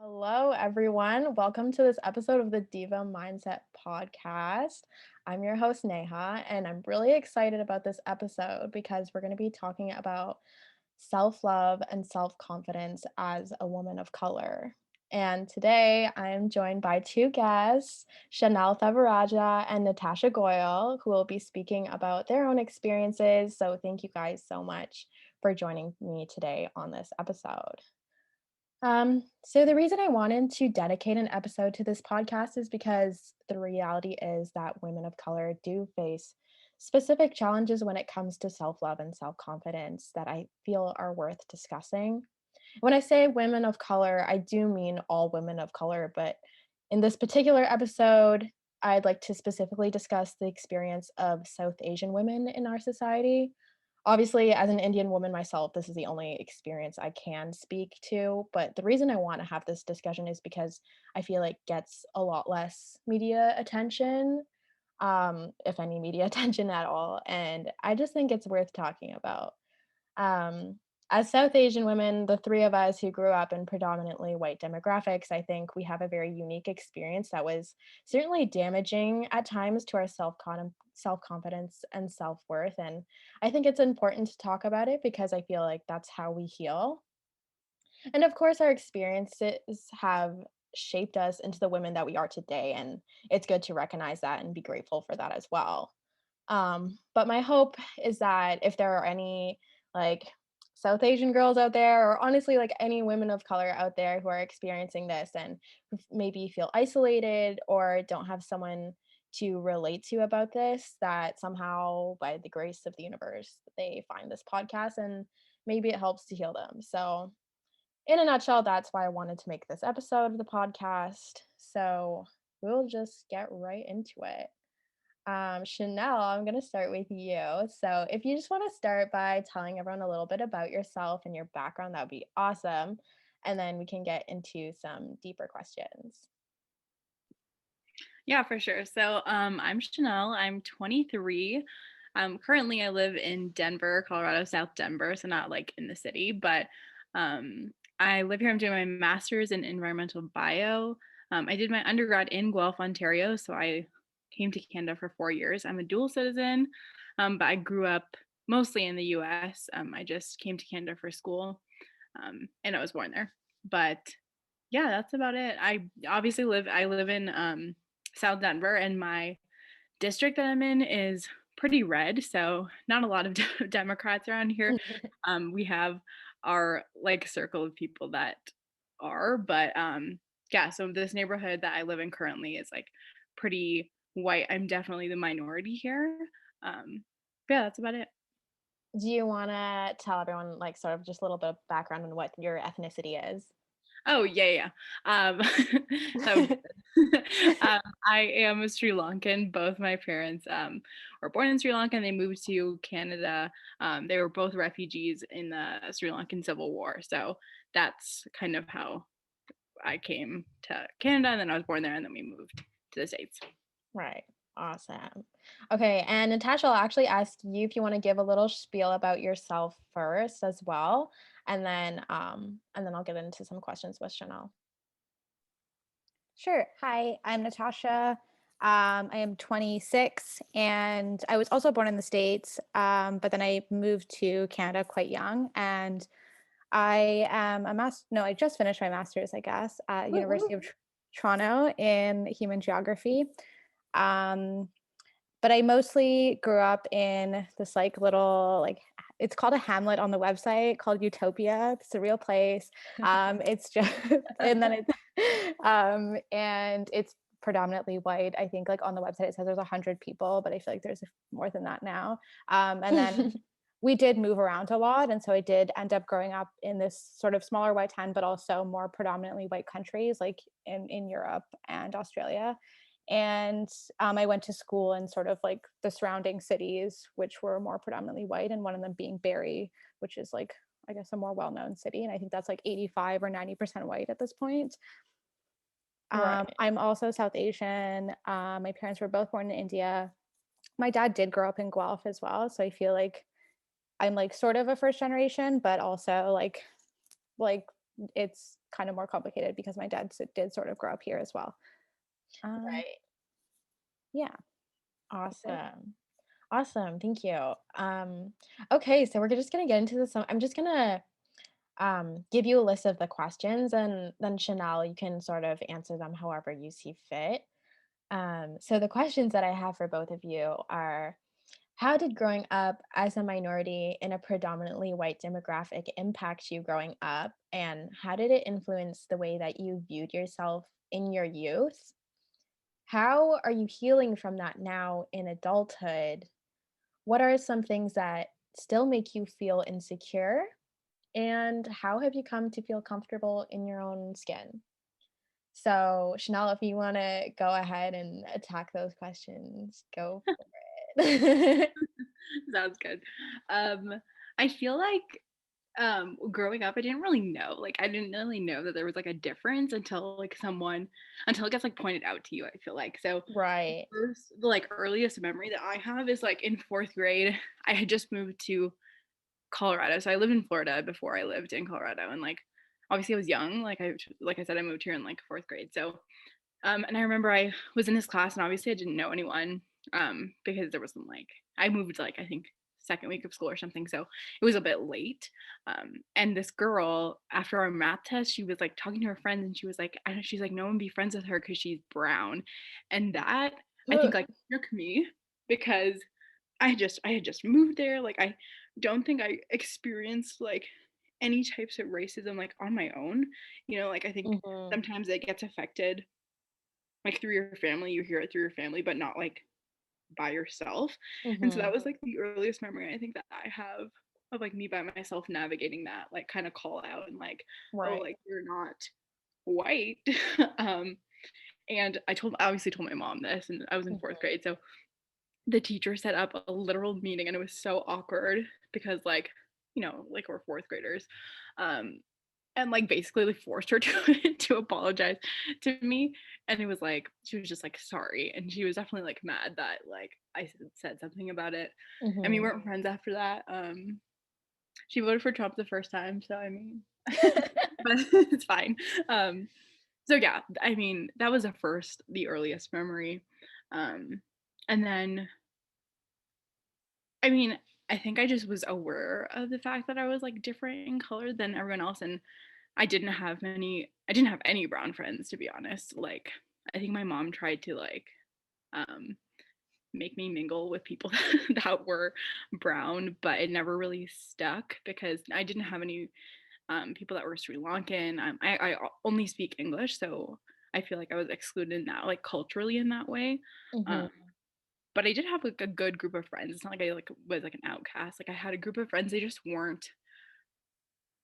Hello, everyone. Welcome to this episode of the Diva Mindset Podcast. I'm your host, Neha, and I'm really excited about this episode because we're going to be talking about self love and self confidence as a woman of color. And today I am joined by two guests, Chanel Thavaraja and Natasha Goyle, who will be speaking about their own experiences. So, thank you guys so much for joining me today on this episode. So the reason I wanted to dedicate an episode to this podcast is because the reality is that women of color do face specific challenges when it comes to self-love and self-confidence that I feel are worth discussing. When I say women of color, I do mean all women of color, but in this particular episode, I'd like to specifically discuss the experience of South Asian women in our society. Obviously, as an Indian woman myself, this is the only experience I can speak to. But the reason I want to have this discussion is because I feel like gets a lot less media attention, if any media attention at all. And I just think it's worth talking about. Um, as South Asian women, the three of us who grew up in predominantly white demographics, I think we have a very unique experience that was certainly damaging at times to our self confidence and self worth. And I think it's important to talk about it because I feel like that's how we heal. And of course, our experiences have shaped us into the women that we are today. And it's good to recognize that and be grateful for that as well. But my hope is that if there are any like South Asian girls out there, or honestly, like any women of color out there who are experiencing this and who maybe feel isolated or don't have someone to relate to about this, that somehow by the grace of the universe, they find this podcast and maybe it helps to heal them. So, in a nutshell, that's why I wanted to make this episode of the podcast. So, we'll just get right into it. Chanel, I'm going to start with you. So, if you just want to start by telling everyone a little bit about yourself and your background, that would be awesome. And then we can get into some deeper questions. Yeah, for sure. I'm Chanel. I'm 23. Currently, I live in Denver, Colorado, South Denver, so not like in the city, but I live here. I'm doing my master's in environmental bio. I did my undergrad in Guelph, Ontario, so I came to Canada for 4 years. I'm a dual citizen, but I grew up mostly in the US. I just came to Canada for school, and I was born there. But yeah, that's about it. I live in South Denver, and my district that I'm in is pretty red, so not a lot of Democrats around here. We have our like circle of people that are, but yeah, so this neighborhood that I live in currently is like pretty white. I'm definitely the minority here. Yeah, that's about it. Do you want to tell everyone, like, sort of just a little bit of background on what your ethnicity is? Oh, yeah, yeah. That would be good. I am a Sri Lankan. Both my parents were born in Sri Lanka and they moved to Canada. They were both refugees in the Sri Lankan Civil War. So that's kind of how I came to Canada, and then I was born there and then we moved to the States. Right. Awesome. Okay, and Natasha, I'll actually ask you if you want to give a little spiel about yourself first as well, and then I'll get into some questions with Chanel. Sure. Hi, I'm Natasha. I am 26 and I was also born in the States, but then I moved to Canada quite young. And I am I just finished my master's, I guess, at Woo University woo. of Toronto in human geography. Um, but I mostly grew up in this like little like it's called a hamlet on the website called Utopia. It's a real place. It's just and then it's predominantly white. I think like on the website it says there's 100 people, but I feel like there's more than that now. And then we did move around a lot, and so I did end up growing up in this sort of smaller white town, but also more predominantly white countries like in Europe and Australia. And I went to school in sort of like the surrounding cities, which were more predominantly white, and one of them being Barrie, which is like, I guess, a more well-known city. And I think that's like 85 or 90% white at this point. Right. I'm also South Asian. My parents were both born in India. My dad did grow up in Guelph as well. So I feel like I'm like sort of a first generation, but also like it's kind of more complicated because my dad did sort of grow up here as well. Right. Yeah. Awesome. Awesome. Thank you. Okay, so we're just gonna get into this. I'm just gonna give you a list of the questions, and then Chanel, you can sort of answer them however you see fit. So the questions that I have for both of you are: how did growing up as a minority in a predominantly white demographic impact you growing up? And how did it influence the way that you viewed yourself in your youth? How are you healing from that now in adulthood? What are some things that still make you feel insecure? And how have you come to feel comfortable in your own skin? So, Chanel, if you want to go ahead and attack those questions, go for it. Sounds good. I feel like growing up I didn't really know, like I didn't really know that there was like a difference until it gets like pointed out to you, I feel like. So Right. the like earliest memory that I have is like in 4th grade. I had just moved to Colorado. So I lived in Florida before I lived in Colorado, and like obviously I was young. Like I said, I moved here in like 4th grade. So and I remember I was in this class, and obviously I didn't know anyone, because there wasn't like, I moved like I think 2nd week of school or something, so it was a bit late. And this girl, after our math test, she was like talking to her friends, and she was like, I don't, she's like, no one be friends with her because she's brown, and that I think like shook me because I had just moved there. Like I don't think I experienced like any types of racism like on my own. Like I think Mhm. sometimes it gets affected like through your family, you hear it through your family, but not like by yourself. And so that Mhm. was like the earliest memory I think that I have of like me by myself navigating that like kind of call out and like, oh, Right. like you're not white. um and I obviously told my mom this, and I was in 4th Mhm. grade. So the teacher set up a literal meeting, and it was so awkward because like, like we're 4th graders. Um and like basically like forced her to to apologize to me, and it was like she was just like sorry, and she was definitely like mad that like I said something about it, and we Mhm. weren't friends after that. She voted for Trump the first time, so I mean but it's fine. So yeah, I mean that was the earliest memory. And then I mean, I think I just was aware of the fact that I was like different in color than everyone else, and I didn't have any brown friends, to be honest. Like I think my mom tried to like um make me mingle with people that were brown, but it never really stuck because I didn't have any people that were Sri Lankan. I only speak English, so I feel like I was excluded in that, like culturally in that way. Mhm. Um, but I did have like a good group of friends. It's not like I like was like an outcast. Like I had a group of friends. They just weren't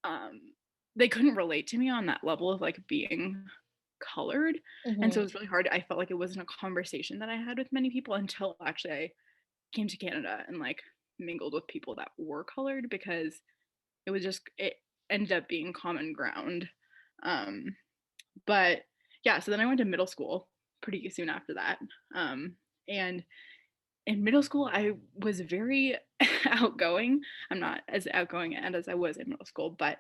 um they couldn't relate to me on that level of like being colored. And so it Mhm. was really hard. I felt like it wasn't a conversation that I had with many people until actually I came to Canada and like mingled with people that were colored, because it ended up being common ground. Um but yeah, so then I went to middle school pretty soon after that. And in middle school I was very outgoing. I'm not as outgoing and as I was in middle school, but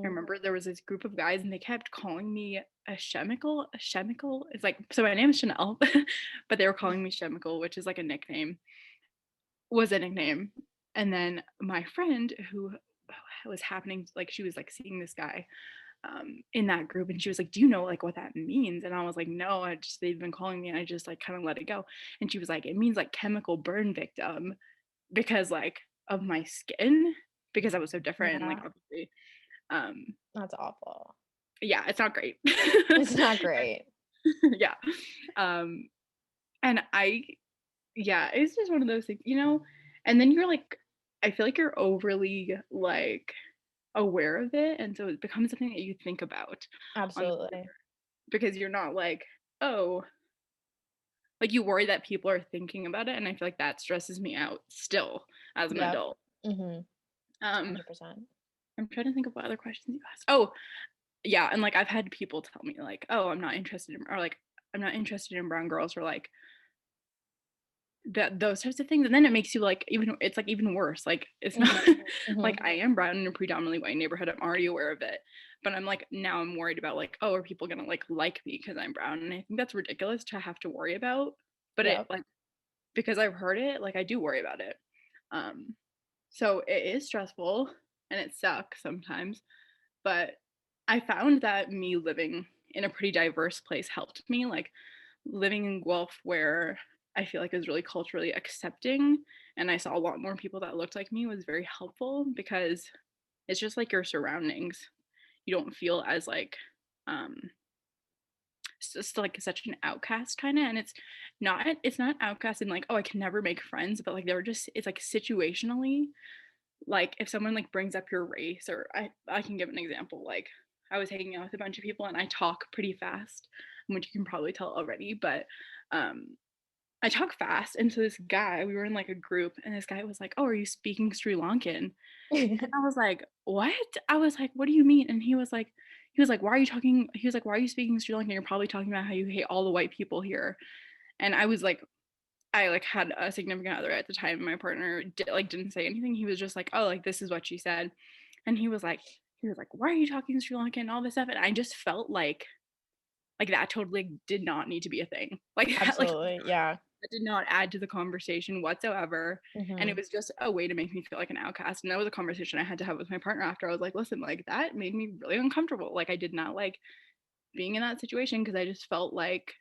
I Mhm. remember there was this group of guys, and they kept calling me a chemical. A chemical. It's like, so my name is Chanel, but they were calling me Chemical, which is like a nickname. Was a nickname. And then my friend who was happening, like she was like seeing this guy in that group, and she was like, "Do you know like what that means?" And I was like, "No, they've been calling me," and I just like kind of let it go. And she was like, "It means like chemical burn victim because like of my skin, because I was so different and like Yeah, obviously." um that's awful. yeah, it's not great. It's not great. Yeah. Um, and yeah, it's just one of those things. And then you're like, I feel like you're overly like aware of it. And so it becomes something that you think about on the Absolutely. regular, because you're not like, oh, like you worry that people are thinking about it. And I feel like that stresses me out still as an Yep. adult. Mhm. Um, 100%. I'm trying to think of what other questions you asked. Oh, yeah. And like I've had people tell me, like, oh, I'm not interested in brown girls, or like, that those types of things. And then it makes you like, even it's like even worse, like it's not Mhm. like Mhm. I am brown in a predominantly white neighborhood, I'm already aware of it, but I'm like, now I'm worried about like, oh, are people gonna like me because I'm brown? And I think that's ridiculous to have to worry about, but it Yep. like, because I've heard it, like I do worry about it. So it is stressful and it sucks sometimes, but I found that me living in a pretty diverse place helped me. Like living in Guelph, where I feel like is really culturally accepting, and I saw a lot more people that looked like me, was very helpful because it's just like your surroundings. You don't feel as like um it's just like such an outcast kind of, and it's not outcast in like, oh, I can never make friends, but like they're just, it's like situationally, like if someone like brings up your race, or I can give an example. Like I was hanging out with a bunch of people and I talk pretty fast, which you can probably tell already, but um I talk fast, and so this guy, we were in like a group, and this guy was like, "Oh, are you speaking Sri Lankan?" And I was like, "What?" I was like, "What do you mean?" And he was like, "Why are you talking?" He was like, "Why are you speaking Sri Lankan? You're probably talking about how you hate all the white people here." And I was like, I like had a significant other at the time. My partner didn't say anything. He was just like, "Oh, like this is what she said," and he was like, "Why are you talking Sri Lankan and all this stuff?" And I just felt like that totally did not need to be a thing. Like that, like Absolutely. Yeah. that did not add to the conversation whatsoever. And it Mhm. was just a way to make me feel like an outcast. And that was a conversation I had to have with my partner after. I was like, listen, like that made me really uncomfortable. Like I did not like being in that situation, because I just felt like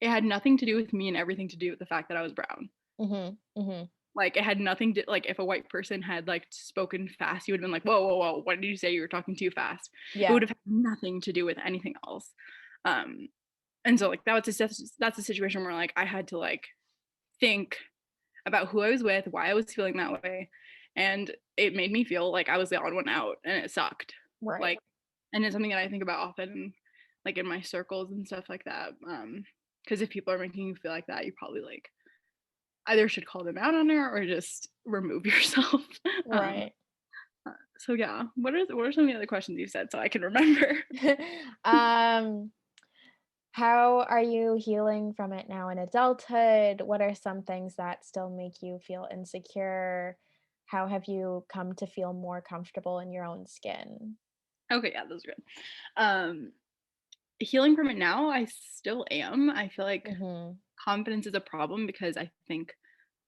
it had nothing to do with me and everything to do with the fact that I was brown. Mhm. Mhm. Like it had nothing to, like if a white person had like spoken fast, you would have been like, whoa, whoa, whoa, what did you say? You were talking too fast. It Yeah. would have had nothing to do with anything else. Um, and so like that's a situation where like I had to like think about who I was with, why I was feeling that way, and it made me feel like I was the odd one out, and it sucked. Right. Like, and it's something that I think about often, like in my circles and stuff like that. Because if people are making you feel like that, you probably like either should call them out on it or just remove yourself. um, Right. so yeah, what are some of the other questions you said so I can remember? um How are you healing from it now in adulthood? What are some things that still make you feel insecure? How have you come to feel more comfortable in your own skin? Okay, yeah, those are good. Um, Healing from it now, I still am. I feel like Mhm. confidence is a problem because I think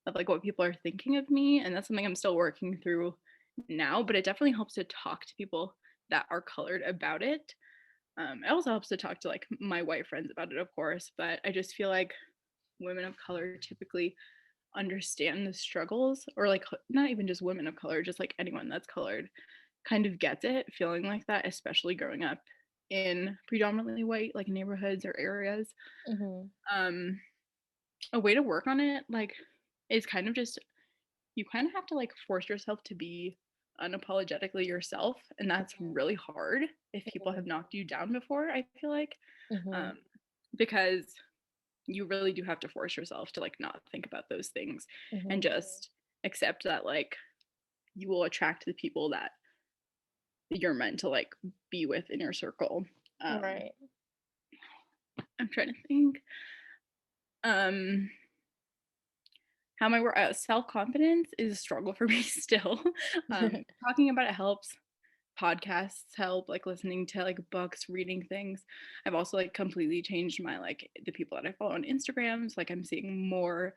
of like what people are thinking of me, and that's something I'm still working through now, but it definitely helps to talk to people that are colored about it. It also helps to talk to like my white friends about it, of course, but I just feel like women of color typically understand the struggles, or like not even just women of color, just like anyone that's colored kind of gets it, feeling like that, especially growing up in predominantly white like neighborhoods or areas. Mhm. um a way to work on it, like, is kind of just, you kind of have to like force yourself to be unapologetically yourself, and that's really hard if people have Mhm. knocked you down before, I feel like. Mhm. um because you really do have to force yourself to like not think about those things, and Mhm. just accept that like you will attract the people that you're meant to like be with in your circle. um Right. I'm trying to think. um how my self-confidence is a struggle for me still. Talking about it helps. Podcasts help, like listening to like books, reading things. I've also like completely changed my like the people that I follow on Instagram. So like I'm seeing more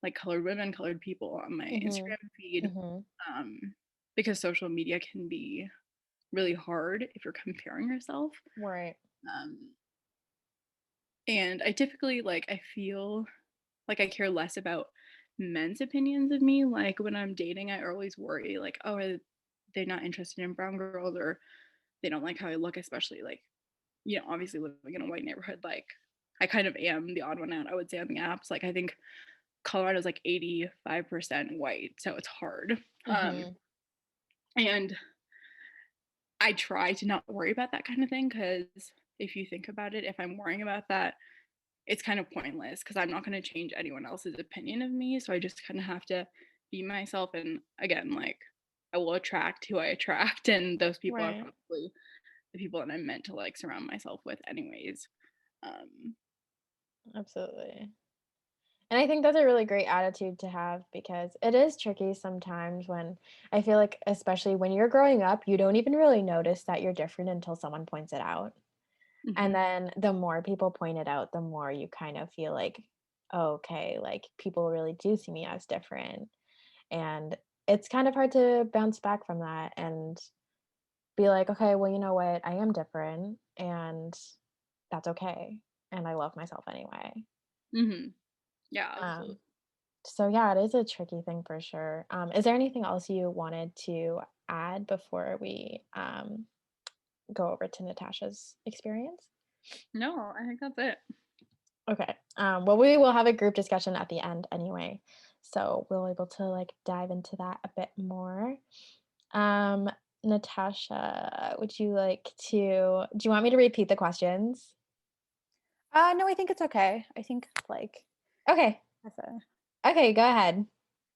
like colored women, colored people on my Mhm. Instagram feed. Mhm. um because social media can be really hard if you're comparing yourself. Right. um and I typically like, I feel like I care less about men's opinions of me. Like when I'm dating, I always worry like, oh, are they not interested in brown girls, or they don't like how I look, especially like, obviously living in a white neighborhood. Like I kind of am the odd one out, I would say, on the apps. Like I think Colorado's like 85% white, so it's hard. Mhm. And I try to not worry about that kind of thing, because if you think about it, if I'm worrying about that, it's kind of pointless, because I'm not going to change anyone else's opinion of me. So I just kind of have to be myself. And again, like I will attract who I attract, and those people are Right. probably the people that I'm meant to like surround myself with, anyways. Um, Absolutely. And I think that's a really great attitude to have because it is tricky sometimes when I feel like, especially when you're growing up, you don't even really notice that you're different until someone points it out. And Mhm. then the more people point it out, the more you kind of feel like, "Oh, okay, like people really do see me as different." And it's kind of hard to bounce back from that and be like, "Okay, well, you know what? I am different and that's okay. And I love myself anyway." Mhm. Yeah, Um, absolutely. so yeah, it is a tricky thing for sure. Is there anything else you wanted to add before we go over to Natasha's experience? No, I think that's it. Okay. Well, we will have a group discussion at the end anyway, so we'll able to like dive into that a bit more. Um, Natasha, would you like to? Do you want me to repeat the questions? No, I think it's okay. I think like Okay. that's a Okay, go ahead.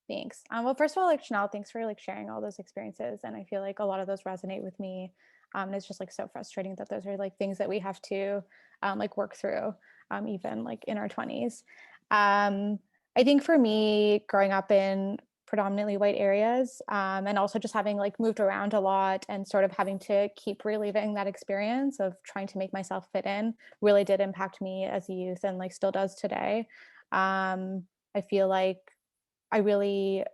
thanks. Well, first of all, like Chanel, thanks for like sharing all those experiences, and I feel like a lot of those resonate with me. And it's just like so frustrating that those are like things that we have to like work through, even like in our 20s. Um, I think for me, growing up in predominantly white areas, and also just having like moved around a lot and sort of having to keep reliving that experience of trying to make myself fit in, really did impact me as a youth and like still does today. I feel like I really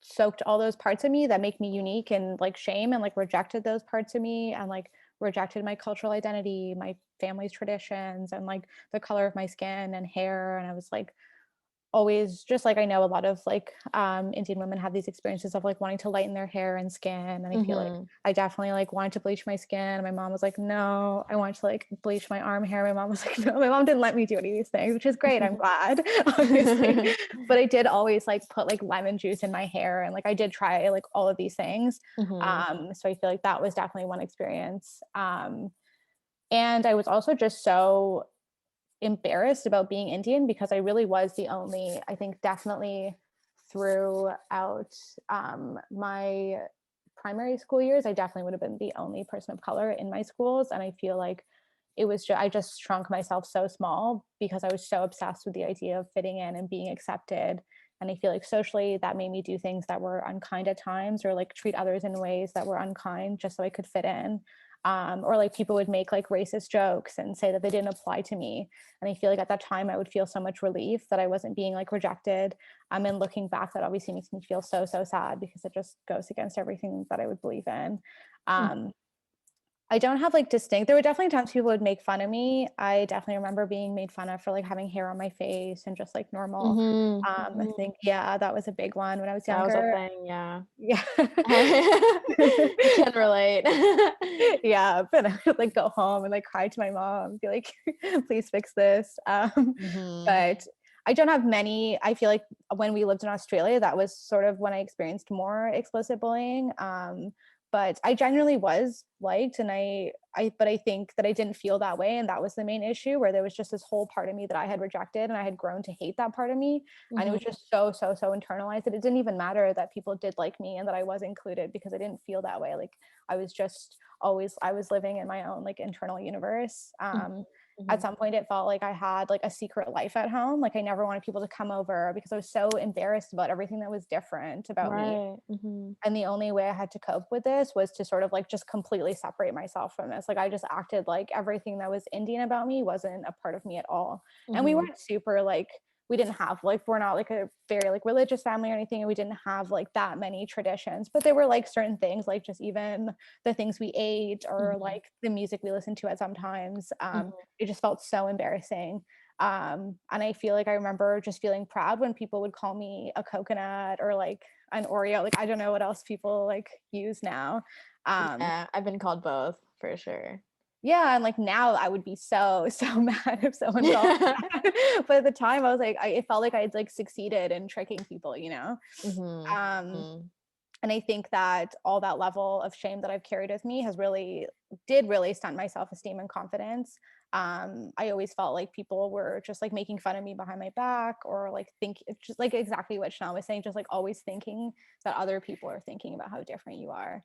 soaked all those parts of me that make me unique and like shame and like rejected those parts of me and like rejected my cultural identity, my family's traditions, and like the color of my skin and hair. And I was like, always just like I know a lot of like Indian women have these experiences of like wanting to lighten their hair and skin. And I feel like Mm-hmm. I definitely like wanted to bleach my skin. And my mom was like, no, I want to like bleach my arm hair. My mom was like, no, my mom didn't let me do any of these things, which is great. I'm glad, obviously. But I did always like put like lemon juice in my hair and like I did try like all of these things. Mm-hmm. So I feel like that was definitely one experience. And I was also just so embarrassed about being Indian because I really was the only, I think definitely throughout my primary school years, I definitely would have been the only person of color in my schools. And I feel like it was just, I just shrunk myself so small because I was so obsessed with the idea of fitting in and being accepted. And I feel like socially that made me do things that were unkind at times or like treat others in ways that were unkind just so I could fit in. Or like people would make like racist jokes and say that they didn't apply to me. And I feel like at that time I would feel so much relief that I wasn't being like rejected. And looking back, that obviously makes me feel so, so sad because it just goes against everything that I would believe in. Um, I don't have like distinct, there were definitely times people would make fun of me. I definitely remember being made fun of for like having hair on my face and just like normal. Mm-hmm. I Mm-hmm. think, yeah, that was a big one when I was That was a younger. thing, yeah. Yeah. I can relate. Yeah, but I would like go home and like cry to my mom, be like, please fix this. Mm-hmm. But I don't have many. I feel like when we lived in Australia, that was sort of when I experienced more explicit bullying. But I genuinely was liked, and but I think that I didn't feel that way, and that was the main issue. Where there was just this whole part of me that I had rejected, and I had grown to hate that part of me, and it was Mm-hmm. just so so so internalized that it didn't even matter that people did like me and that I was included because I didn't feel that way. Like I was just always I was living in my own like internal universe. At Mm-hmm. some point it felt like I had like a secret life at home. Like I never wanted people to come over because I was so embarrassed about everything that was different about me. Right. Mm-hmm. And the only way I had to cope with this was to sort of like just completely separate myself from this. Like I just acted like everything that was Indian about me wasn't a part of me at all. And we Mm-hmm. weren't super like, we didn't have like, we're not like a very like religious family or anything. And we didn't have like that many traditions, but there were like certain things, like just even the things we ate or Mm-hmm. like the music we listened to at sometimes. Mm-hmm. It just felt so embarrassing. And I feel like I remember just feeling proud when people would call me a coconut or like an Oreo. Like I don't know what else people like use now. Um, Yeah, I've been called both for sure. yeah, and like now I would be so so mad if someone called me that. But at the time I was like, it felt like I'd like succeeded in tricking people, you know. Mhm, Um, mhm, and I think that all that level of shame that I've carried with me has really did really stunt my self-esteem and confidence. I always felt like people were just like making fun of me behind my back or like think just like exactly what Chanel was saying, just like always thinking that other people are thinking about how different you are.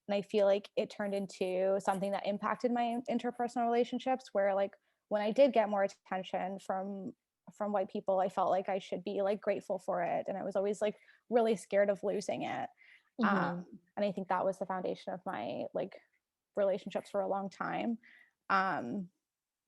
And I feel like it turned into something that impacted my interpersonal relationships where like when I did get more attention from from white people, I felt like I should be like grateful for it, and I was always like really scared of losing it. Mhm. And I think that was the foundation of my like relationships for a long time. um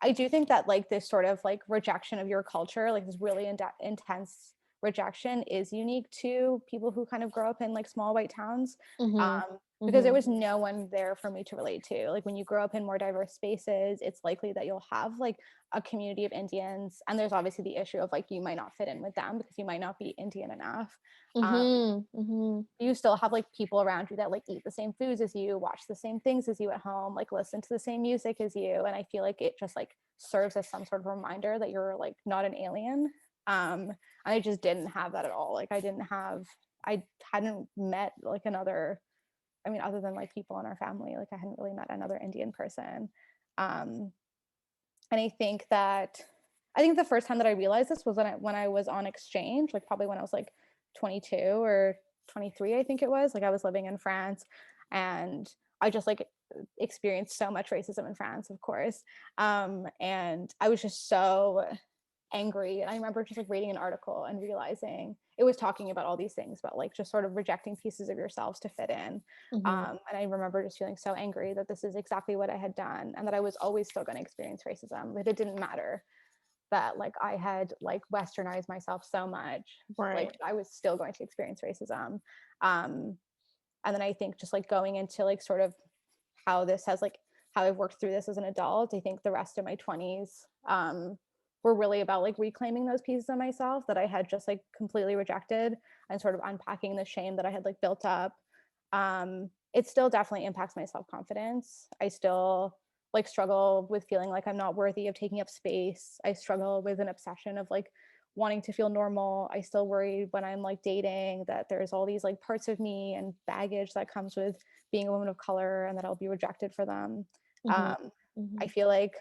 I do think that like this sort of like rejection of your culture, like this really intense rejection, is unique to people who kind of grow up in like small white towns. Mhm. Because there Mhm. was no one there for me to relate to. Like when you grow up in more diverse spaces, it's likely that you'll have like a community of Indians. And there's obviously the issue of like you might not fit in with them because you might not be Indian enough. Um, Mhm. Mhm. you still have like people around you that like eat the same foods as you, watch the same things as you at home, like listen to the same music as you. And I feel like it just like serves as some sort of reminder that you're like not an alien. And I just didn't have that at all. Like I hadn't met like another, I mean, other than like people in our family, like I hadn't really met another Indian person. Um, and I think the first time that I realized this was when I was on exchange, like probably when I was like 22 or 23, I think it was. Like I was living in France, and I just like experienced so much racism in France, of course. And I was just so angry. And I remember just like reading an article and realizing it was talking about all these things, about like just sort of rejecting pieces of yourselves to fit in. Mhm. And I remember just feeling so angry that this is exactly what I had done, and that I was always still going to experience racism, that it didn't matter that like I had like westernized myself so much, like Right. I was still going to experience racism. Um, and then I think just like going into like sort of how this has like how I've worked through this as an adult, I think the rest of my 20s were really about like reclaiming those pieces of myself that I had just like completely rejected, and sort of unpacking the shame that I had like built up. It still definitely impacts my self-confidence. I still like struggle with feeling like I'm not worthy of taking up space. I struggle with an obsession of like wanting to feel normal. I still worry when I'm like dating that there's all these like parts of me and baggage that comes with being a woman of color, and that I'll be rejected for them. Mhm. Um, I Mhm. feel like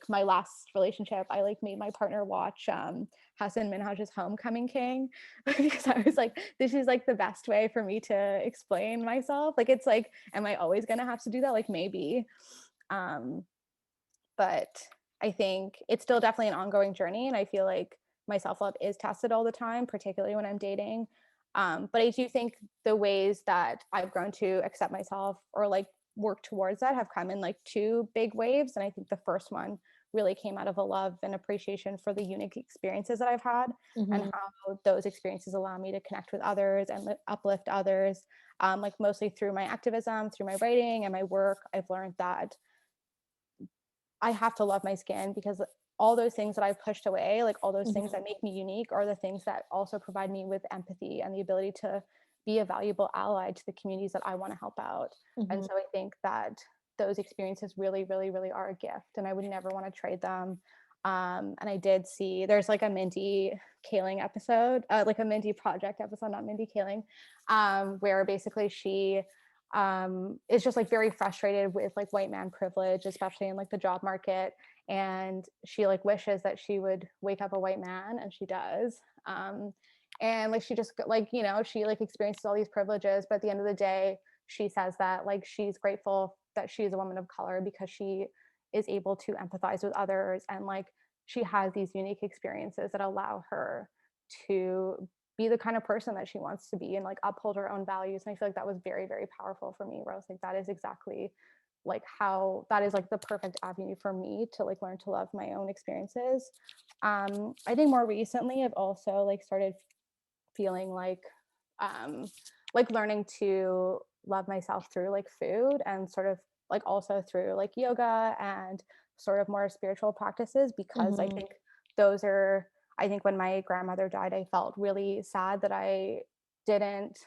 my last relationship, I like made my partner watch Hassan Minhaj's Homecoming King because I was like, this is like the best way for me to explain myself. Like it's like, am I always gonna have to do that? Like maybe. Um, but I think it's still definitely an ongoing journey, and I feel like my self-love is tested all the time, particularly when I'm dating. But I do think the ways that I've grown to accept myself or like work towards that have come in like two big waves. And I think the first one really came out of a love and appreciation for the unique experiences that I've had, and Mhm. how those experiences allow me to connect with others and uplift others. Like mostly through my activism, through my writing and my work, I've learned that I have to love my skin, because all those things that I've pushed away, like all those things Mhm. that make me unique, are the things that also provide me with empathy and the ability to be a valuable ally to the communities that I want to help out. And Mhm. so I think that those experiences really, really, really are a gift, and I would never want to trade them. And I did see there's like a Mindy Kaling episode, like a Mindy Project episode, not Mindy Kaling, where basically she is just like very frustrated with like white man privilege, especially in like the job market. And she like wishes that she would wake up a white man, and she does. And like she just like, you know, she like experiences all these privileges, but at the end of the day, she says that like she's grateful that she's a woman of color because she is able to empathize with others, and like she has these unique experiences that allow her to be the kind of person that she wants to be and like uphold her own values. And I feel like that was very, very powerful for me, where I was like, that is exactly like how that is like the perfect avenue for me to like learn to love my own experiences. I think more recently I've also like started feeling like learning to love myself through like food, and sort of like also through like yoga and sort of more spiritual practices, because I Mhm. think those are, I think when my grandmother died, I felt really sad that didn't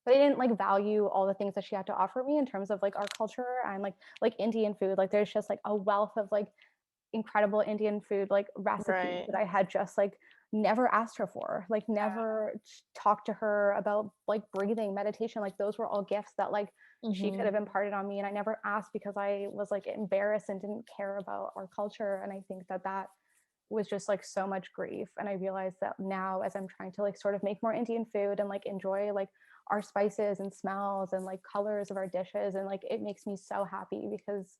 I didn't like value all the things that she had to offer me in terms of like our culture and like Indian food. Like there's just like a wealth of like incredible Indian food like recipes Right. that I had just like never asked her for, like never talked to her about like breathing, meditation. Like those were all gifts that like she could Mhm. have imparted on me, and I never asked because I was like embarrassed and didn't care about our culture. And I think that that was just like so much grief. And I realized that now, as I'm trying to like sort of make more Indian food and like enjoy like our spices and smells and like colors of our dishes, and like it makes me so happy because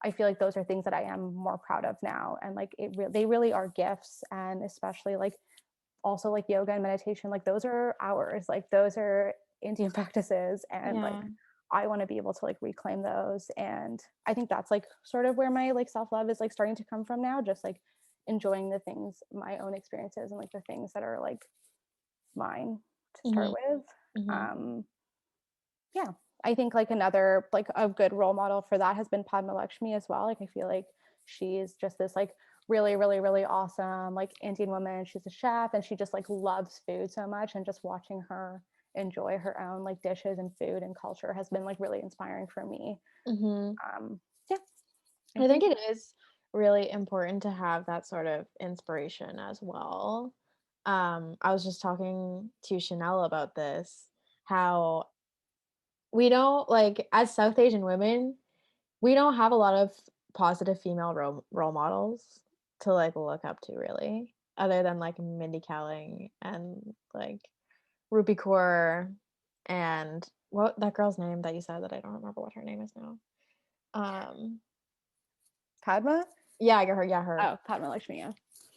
I feel like those are things that I am more proud of now. And like they really are gifts. And especially like also like yoga and meditation, like those are ours, like those are Indian practices. And like Yeah. I want to be able to like reclaim those. And I think that's like sort of where my like self-love is like starting to come from now, just like enjoying the things, my own experiences, and like the things that are like mine to start with. Mm-hmm. Yeah, I think like another like a good role model for that has been Padma Lakshmi as well. Like I feel like she's just this like really really really awesome like Indian woman. She's a chef and she just like loves food so much, and just watching her enjoy her own like dishes and food and culture has been like really inspiring for me. Mm-hmm. Yeah, I think it is really important to have that sort of inspiration as well. I was just talking to Chanel about this, how we don't like, as South Asian women, we don't have a lot of positive female role models to like look up to, really, other than like Mindy Kaling and like Rupi Kaur and what that girl's name that you said that I don't remember what her name is now. Padma. Yeah, her. Yeah, her. Oh, Padma Lakshmi.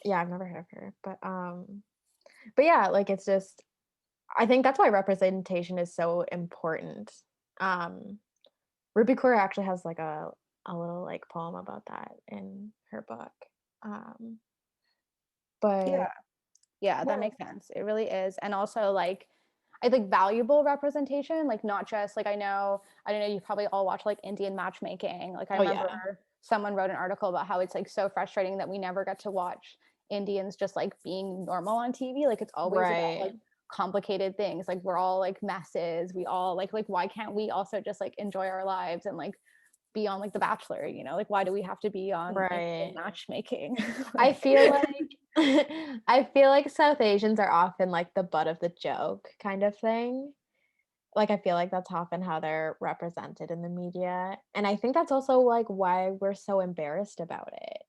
Yeah, I've never heard of her, but yeah, like it's just, I think that's why representation is so important. Um, Ruby Kaur actually has like a little like poem about that in her book. Um, Yeah, but yeah, that yeah, makes sense. It really is. And also like I think valuable representation, like not just like I don't know, you probably all watch like Indian matchmaking. Like I oh yeah, remember someone wrote an article about how it's like so frustrating that we never get to watch Indians just like being normal on TV. Like it's always about right, like complicated things. Like we're all like messes. We all like why can't we also just like enjoy our lives and like be on like The Bachelor, you know? Like why do we have to be on Indian right. matchmaking? I Like feel like I feel like South Asians are often like the butt of the joke kind of thing. Like I feel like that's often how they're represented in the media, and I think that's also like why we're so embarrassed about it.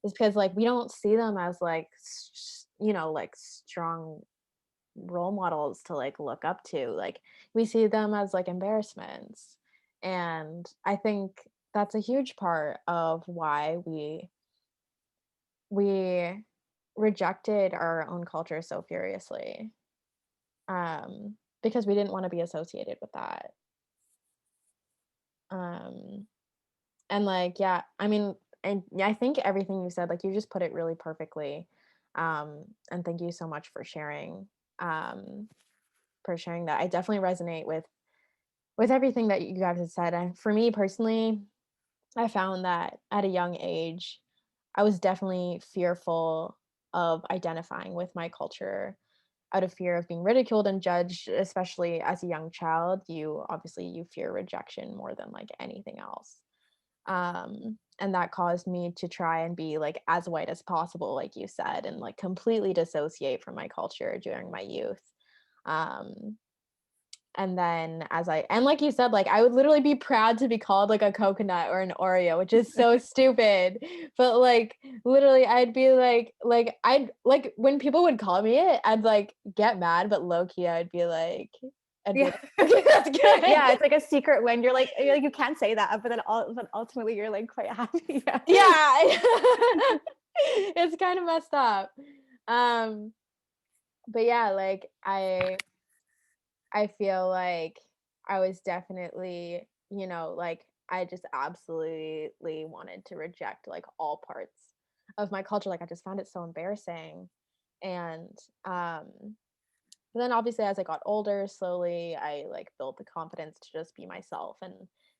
Is because like we don't see them as like like strong role models to like look up to. Like we see them as like embarrassments, and I think that's a huge part of why we rejected our own culture so furiously, because we didn't want to be associated with that. um and like, yeah, I mean, and yeah, I think everything you said, like you just put it really perfectly. And thank you so much um for sharing that. I definitely resonate with everything that you guys have said. And for me personally, I found that at a young age, I was definitely fearful of identifying with my culture out of fear of being ridiculed and judged. Especially as a young child, you fear rejection more than like anything else. And that caused me to try and be like as white as possible, like you said, and like completely dissociate from my culture during my youth. um and then and like you said, like I would literally be proud to be called like a coconut or an Oreo, which is so stupid. But like literally I'd be like I'd like when people would call me it, I'd like get mad, but low key I'd be yeah. like, okay, that's good. Yeah, it's like a secret win. You're like you can't say that, but then but ultimately you're like quite happy. Yeah. Yeah. It's kind of messed up. um but yeah, like I feel like I was definitely, like I just absolutely wanted to reject like all parts of my culture. Like I just found it so embarrassing. And but then obviously as I got older, slowly I like built the confidence to just be myself. And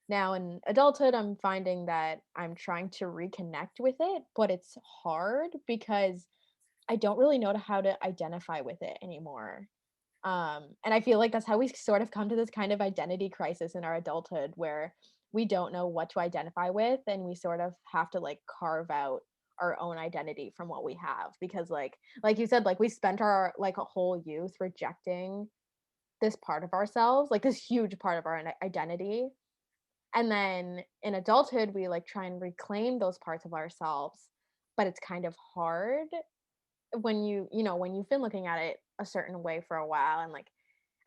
now in adulthood, I'm finding that I'm trying to reconnect with it, but it's hard because I don't really know how to identify with it anymore. And I feel like that's how we sort of come to this kind of identity crisis in our adulthood, where we don't know what to identify with, and we sort of have to like carve out our own identity from what we have, because like you said, like we spent our like a whole youth rejecting this part of ourselves, like this huge part of our identity. And then in adulthood we like try and reclaim those parts of ourselves, but it's kind of hard when when you've been looking at it a certain way for a while. And like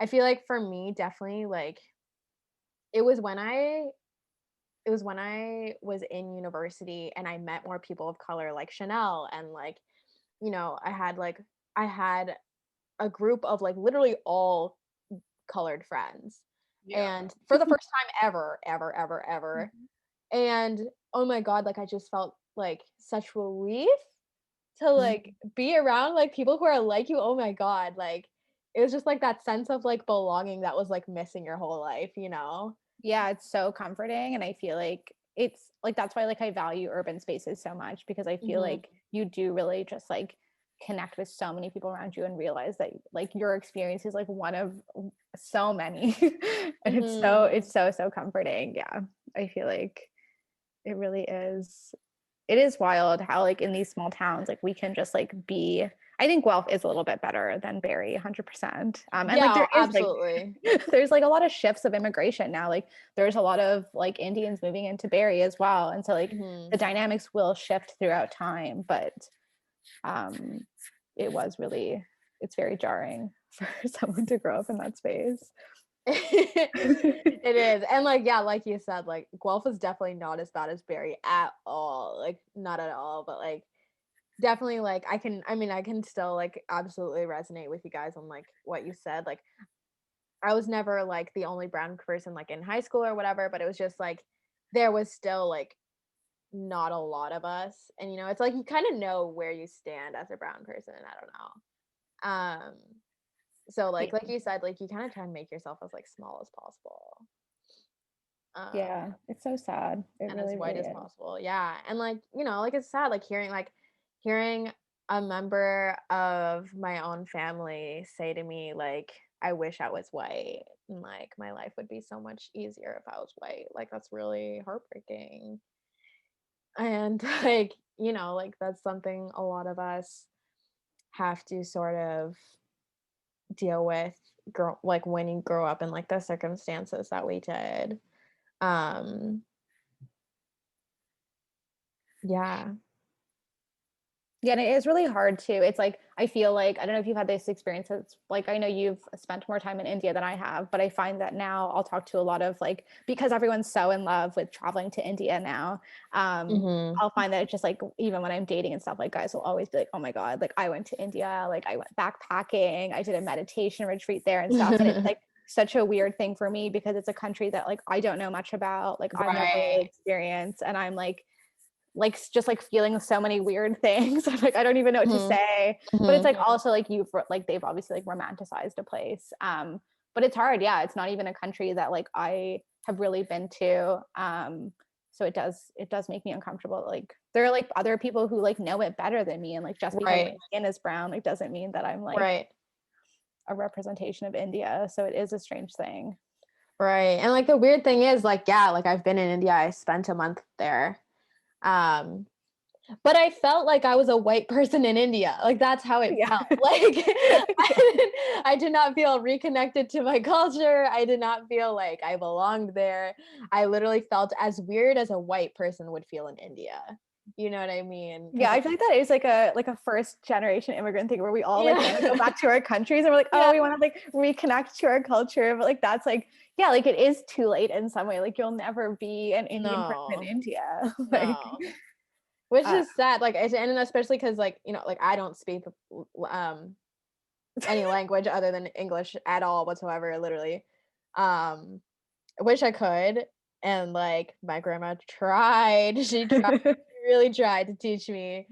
I feel like for me, definitely, like it was when I it was when I was in university and I met more people of color like Chanel, and like, you know, I had a group of like literally all colored friends. Yeah. And for the first time ever. And oh my God, like I just felt like such relief to like be around like people who are like you. Oh my God. Like it was just like that sense of like belonging that was like missing your whole life, you know? Yeah, it's so comforting, and I feel like it's like that's why like I value urban spaces so much, because I feel Mhm. like you do really just like connect with so many people around you and realize that like your experience is like one of so many. And Mhm. it's so comforting. Yeah. I feel like it really is. It is wild how like in these small towns like we can just like be. I think Guelph is a little bit better than Barrie, 100%. And like Yeah, there is like absolutely. there's like a lot of shifts of immigration now. Like there's a lot of like Indians moving into Barrie as well, and so like Mhm. the dynamics will shift throughout time. But um, it was really, it's very jarring for someone to grow up in that space. It is. And like, yeah, like you said, like Guelph is definitely not as bad as Barrie at all. Like not at all, but like definitely like I can still like absolutely resonate with you guys on like what you said. Like I was never like the only brown person like in high school or whatever, but it was just like there was still like not a lot of us. And you know, it's like you kind of know where you stand as a brown person. I don't know. So Yeah. like you said, like you kind of try and make yourself as like small as possible. Yeah, Um it's so sad. It and as really, white really as is. possible. Yeah. And like, you know, like it's sad like hearing a member of my own family say to me like I wish I was white and like my life would be so much easier if I was white. Like that's really heartbreaking. And like, you know, like that's something a lot of us have to sort of deal with like when you grow up in like the circumstances that we did. Um yeah. Yeah, and it is really hard too. It's like I feel like I don't know if you've had this experience. It's like I know you've spent more time in India than I have, but I find that now I'll talk to a lot of like because everyone's so in love with traveling to India now. Mhm. I'll find that it's just like even when I'm dating and stuff, like guys will always be like, "Oh my God, like I went to India, like I went backpacking, I did a meditation retreat there and stuff." And it's like such a weird thing for me because it's a country that like I don't know much about, like I've never really Right. experienced, and I'm like just like feeling so many weird things. I'm like I don't even know what to Mhm. say. But it's Mhm. like also like you've like they've obviously like romanticized a place. But it's hard. Yeah, it's not even a country that like I have really been to. So it does make me uncomfortable. Like there are like other people who like know it better than me, and like just because my Right. skin is brown like doesn't mean that I'm like Right. a representation of India. So it is a strange thing. Right. And like the weird thing is like yeah, like I've been in India. I spent a month there. Um but I felt like I was a white person in India. Like that's how it Yeah. felt. Like I did not feel reconnected to my culture. I did not feel like I belonged there. I literally felt as weird as a white person would feel in India. You know what I mean? Yeah, Because I feel like that is like a first generation immigrant thing where we all like want to go yeah, back to our countries and we're like, oh, yeah, we want to like reconnect to our culture. But like that's like, yeah, like it is too late in some way. Like you'll never be an Indian person in no, India. Like no. Which uh is sad. Like, and especially because like you know, like I don't speak um any language other than English at all whatsoever. Literally, I wish I could. And like my grandma tried. She tried. She really tried to teach me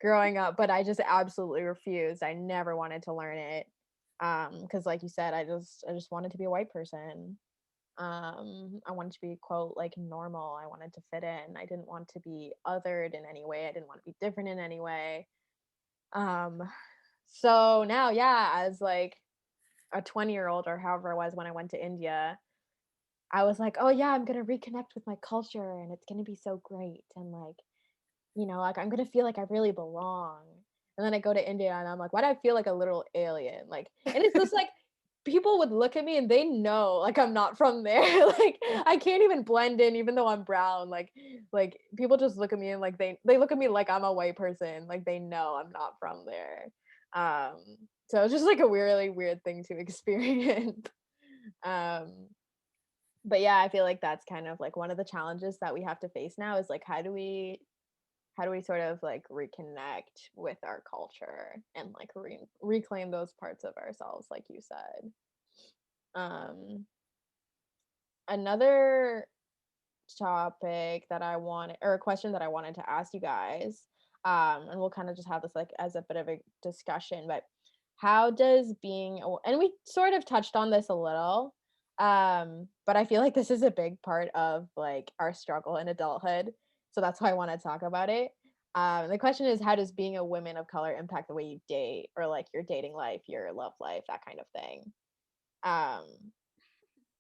growing up, but I just absolutely refused. I never wanted to learn it. Because like you said, I just wanted to be a white person. I wanted to be quote like normal. I wanted to fit in. I didn't want to be othered in any way. I didn't want to be different in any way. Um, so now, yeah, as like a 20-year-old or however it was when I went to India, I was like, "Oh yeah, I'm gonna reconnect with my culture and it's gonna be so great." And like, you know, like I'm gonna feel like I really belong. And then I go to India and I'm like, why do I feel like a literal alien? Like, and it's just like people would look at me and they know like I'm not from there. Like I can't even blend in even though I'm brown. Like people just look at me and like they look at me like I'm a white person. Like they know I'm not from there. Um so it's just like a really weird thing to experience. Um But yeah, I feel like that's kind of like one of the challenges that we have to face now is like how do we sort of like reconnect with our culture and like reclaim those parts of ourselves like you said. Um Another topic that I wanted, or a question that I wanted to ask you guys, and we'll kind of just have this like as a bit of a discussion, but how does and we sort of touched on this a little, but I feel like this is a big part of like our struggle in adulthood, so that's why I want to talk about it. The question is, how does being a woman of color impact the way you date, or like your dating life, your love life, that kind of thing? um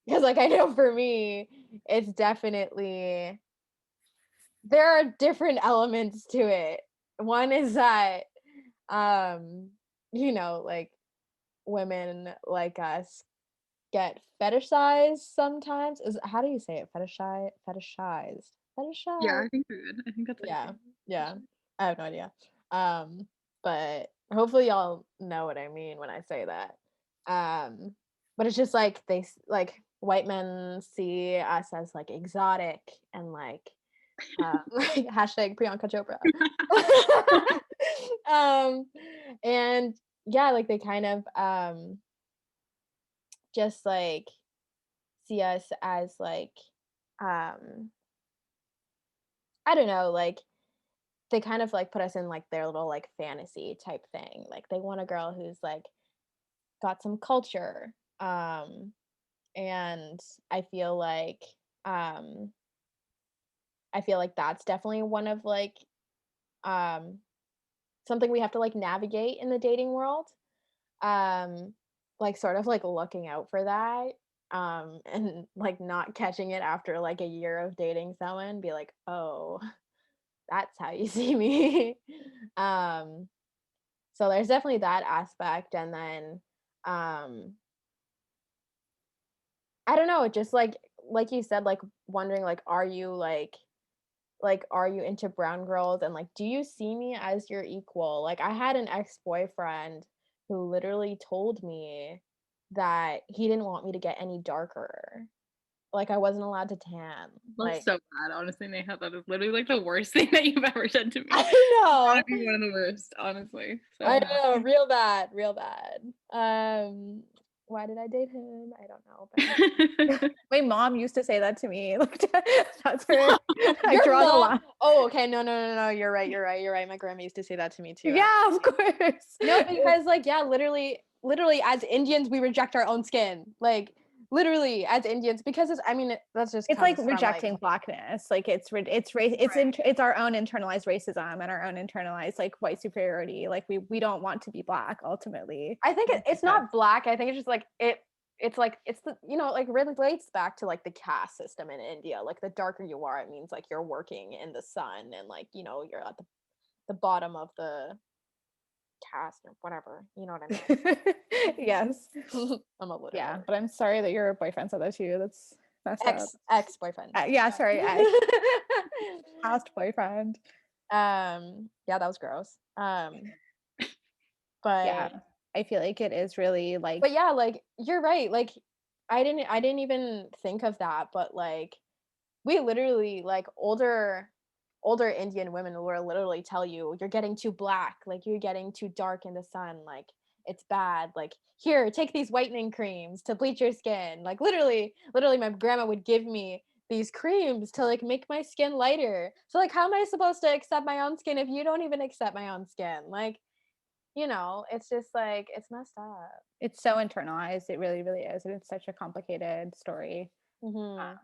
because like I know for me, it's definitely, there are different elements to it. One is that like women like us get fetishized sometimes. Is How do you say it? Fetishized. Yeah, Fetishized. I think you're good. I think that's how you Yeah. say Yeah. it. I have no idea. But hopefully y'all know what I mean when I say that. But it's just like like white men see us as like exotic and like like hashtag Priyanka Chopra. And yeah, like they kind of just like see us as like um I don't know, like they kind of like put us in like their little like fantasy type thing. Like they want a girl who's like got some culture. And I feel like um that's definitely one of like um something we have to like navigate in the dating world. Um like sort of like looking out for that, and like not catching it after like a year of dating someone, be like, "Oh, that's how you see me." um so there's definitely that aspect, and then um I don't know, just like you said, like wondering like are you into brown girls, and like do you see me as your equal? Like I had an ex-boyfriend who literally told me that he didn't want me to get any darker. Like I wasn't allowed to tan. That's Like so bad, honestly, Neha. That is literally like the worst thing that you've ever said to me. I Gotta know. be one of the worst, honestly. So I bad. know, real bad, real bad. Why did I date him? I don't know. But My mom used to say that to me. Like, that's her. I your draw the mom. line. Oh, okay. No. You're right. My grandma used to say that to me too. Yeah, of course. No, because like yeah, literally as Indians we reject our own skin. Like literally as Indians, because that's just It's like comes from like rejecting blackness. Like it's race. It's our own internalized racism and our own internalized like white superiority. Like we don't want to be black ultimately. I think it's not black. I think it's just like it's like it's the like really relates back to like the caste system in India. Like the darker you are, it means like you're working in the sun, and like you're at the bottom of the caste or whatever. You know what I mean? Yes. I'm a little Yeah, but I'm sorry that your boyfriend said that to you. That's messed up. ex-boyfriend. Yeah, sorry, past boyfriend. Yeah, that was gross. Yeah, But I feel like it is really like yeah, like you're right. Like I didn't even think of that, but like we literally like older Indian women will literally tell you you're getting too black, like you're getting too dark in the sun, like it's bad. Like here, take these whitening creams to bleach your skin. Like literally my grandma would give me these creams to like make my skin lighter. So like how am I supposed to accept my own skin if you don't even accept my own skin? Like, it's just like it's messed up. it's so internalized. It really, really is. And it's such a complicated story. Mhm.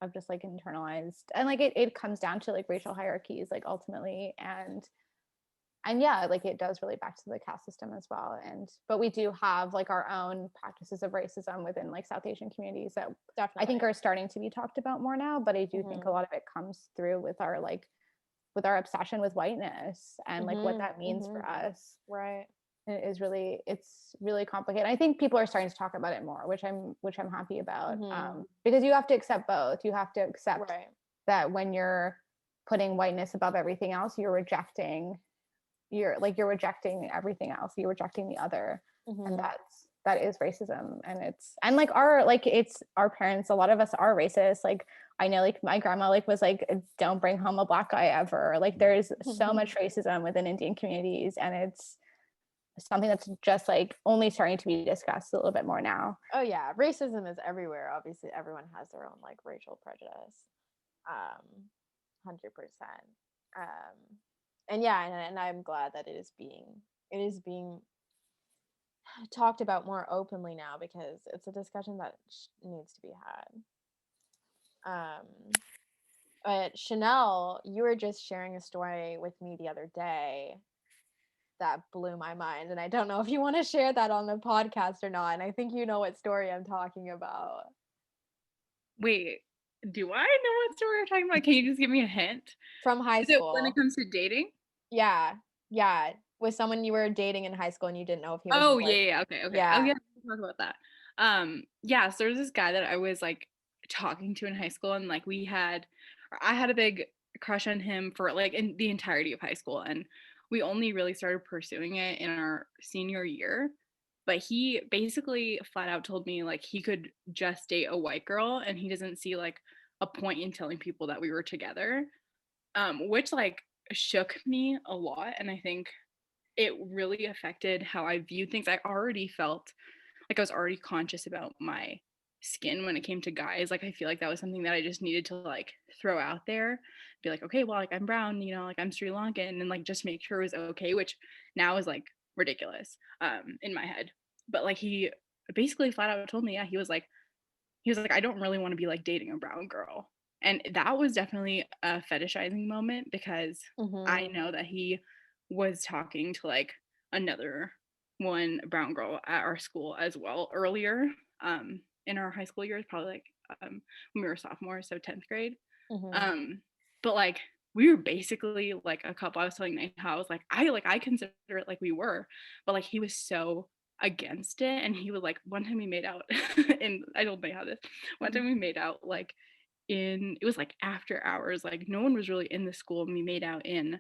Of just like internalized, and like it comes down to like racial hierarchies like ultimately, and yeah, like it does really back to the caste system as well. And but we do have like our own practices of racism within like South Asian communities that Definitely. I think are starting to be talked about more now, but I do think a lot of it comes through with our obsession with whiteness and like what that means for us. Right. It's really complicated. I think people are starting to talk about it more, which I'm happy about, because you have to accept both. You have to accept that when you're putting whiteness above everything else, you're rejecting everything else. You're rejecting the other, and that is racism. And like it's our parents, a lot of us are racist. Like I know like my grandma like was like, don't bring home a Black guy ever. Like there's so much racism within Indian communities, and it's something that's just like only starting to be discussed a little bit more now. Oh yeah, racism is everywhere. Obviously everyone has their own like racial prejudice. 100%. And yeah, and I'm glad that it is being talked about more openly now, because it's a discussion that needs to be had. But Chanel, you were just sharing a story with me the other day that blew my mind, and I don't know if you want to share that on the podcast or not, and I think you know what story I'm talking about. Wait, do I know what story you're talking about? Can you just give me a hint? From high Is it school. when it comes to dating? Yeah. With someone you were dating in high school and you didn't know if he was Oh, like, yeah, okay. Yeah. Oh, yeah, we'll talk about that. Yeah, so there was this guy that I was like talking to in high school, and like I had a big crush on him for like in the entirety of high school, and we only really started pursuing it in our senior year. But he basically flat out told me like he could just date a white girl, and he doesn't see like a point in telling people that we were together, which like shook me a lot, and I think it really affected how I viewed things. I already felt like I was already conscious about my skin when it came to guys. Like I feel like that was something that I just needed to like throw out there, be like, okay, well, like I'm brown, you know, like I'm Sri Lankan, and like just make sure it was okay, which now is like ridiculous in my head. But like he basically flat out told me, yeah, he was like, I don't really want to be like dating a brown girl. And that was definitely a fetishizing moment, because I know that he was talking to like another one brown girl at our school as well earlier in our high school years, probably like when we were sophomores, so 10th grade. But like we were basically like a couple. I was telling Nate how I consider it like we were, but like he was so against it, and he was like, one time we made out and I don't know how this one time we made out like it was like after hours, like no one was really in the school, and we made out in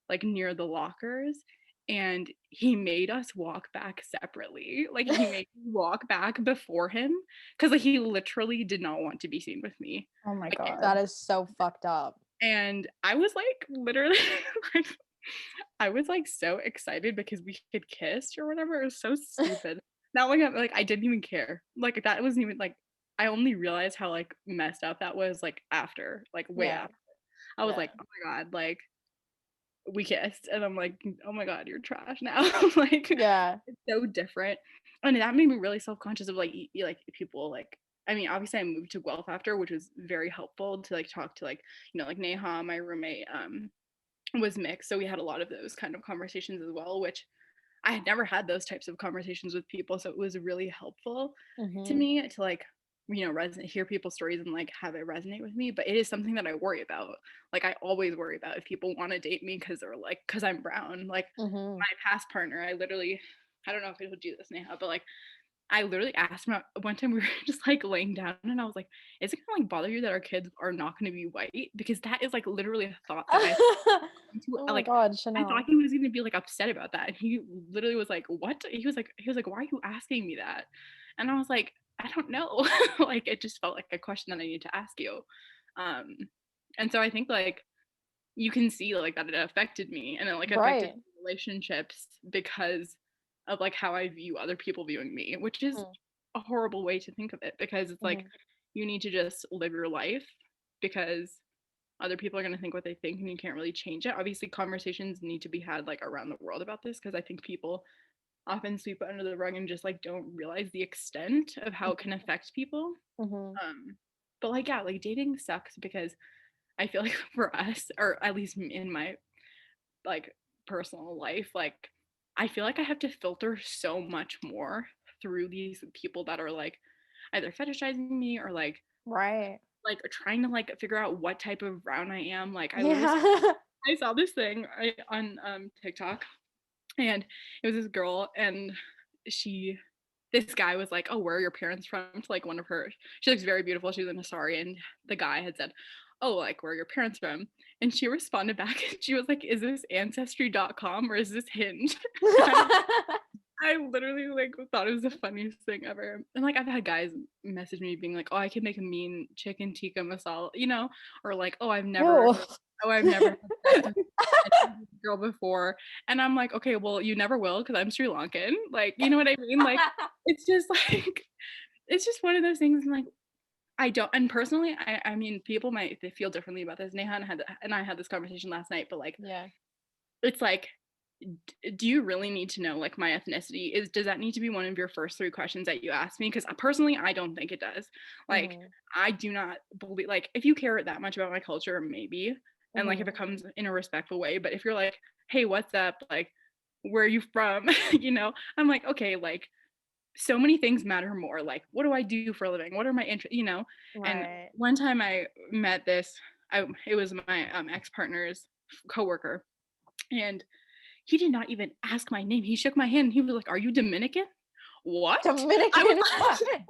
like near the lockers, and he made us walk back separately. Like he made me walk back before him, because like he literally did not want to be seen with me. Oh my Like, God. that is so fucked up. and I was like literally like I was like so excited because we had kissed or whatever. It was so stupid. Now like I didn't even care. Like that wasn't even like, I only realized how like messed up that was like after, like way after. I was like, oh my God, like we kissed, and I'm like, oh my God, you're trash now. Like it's so different. And that made me really self-conscious of like like people like, I mean, obviously I moved to Guelph after, which was very helpful to like talk to like, you know, like Neha, my roommate, was mixed, so we had a lot of those kind of conversations as well, which I had never had those types of conversations with people, so it was really helpful to me to like, you know, hear people's stories and like have it resonate with me. But it is something that I worry about. Like I always worry about if people want to date me because they're like, because I'm brown. Like my past partner, I don't know if I told you this, Neha, but like I literally asked him one time, we were just like laying down, and I was like, is it gonna like bother you that our kids are not gonna be white? Because that is like literally a thought that Oh my God, Chanel. I thought he was gonna be like upset about that. And he literally was like, what? He was like, why are you asking me that? And I was like, I don't know. Like it just felt like a question that I needed to ask you. And so I think like you can see like that it affected me, and it like affected relationships because of like how I view other people viewing me, which is a horrible way to think of it, because it's like you need to just live your life, because other people are going to think what they think, and you can't really change it. Obviously conversations need to be had like around the world about this, because I think people often sweep it under the rug and just like don't realize the extent of how it can affect people. But like yeah, like dating sucks, because I feel like for us, or at least in my like personal life, like I feel like I have to filter so much more through these people that are like either fetishizing me or like trying to like figure out what type of brown I am. Like I saw this thing on TikTok, and it was this girl, and this guy was like, oh, where are your parents from, to like one of her, she looks very beautiful, she was in a sari, and the guy had said, oh, like, where are your parents from? And she responded back, and she was like, is this ancestry.com or is this Hinge? I literally like thought it was the funniest thing ever. And like I've had guys message me being like, "Oh, I can make a mean chicken tikka masala," you know, or like, I've never Ew. had sex with a girl before." And I'm like, "Okay, well, you never will because I'm Sri Lankan." Like, you know what I mean? Like, it's just like, it's just one of those things. And like, I don't, and personally, I mean, people they feel differently about this. Neha and I had this conversation last night, but like, Yeah. it's like, do you really need to know like my ethnicity? Does that need to be one of your first 3 questions that you ask me? Because personally, I don't think it does. Like, I do not believe, like, if you care that much about my culture, maybe, and like if it comes in a respectful way. But if you're like, "Hey, what's up? Like, where are you from?" You know, I'm like, okay, like, so many things matter more. Like, what do I do for a living? What are my interests? You know. And Right. one time I met this, it was my ex-partner's coworker, and he did not even ask my name. He shook my hand and he was like, "Are you Dominican?" What? Dominican I was what? like,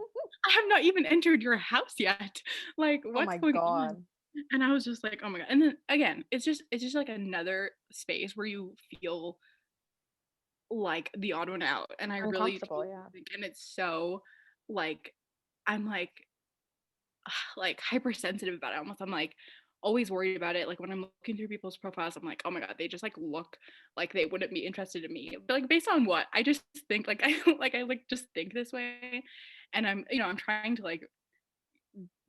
"I have not even entered your house yet. Like, Oh what's my going God. on?" And I was just like, "Oh my God." And then again, it's just like another space where you feel like the odd one out. And I really Uncomfortable, yeah. think, and it's so like, I'm like hypersensitive about it almost. I'm like always worried about it. Like when I'm looking through people's profiles, I'm like, "Oh my God, they just like look like they wouldn't be interested in me." But like based on what? I just think like I like just think this way. And I'm trying to like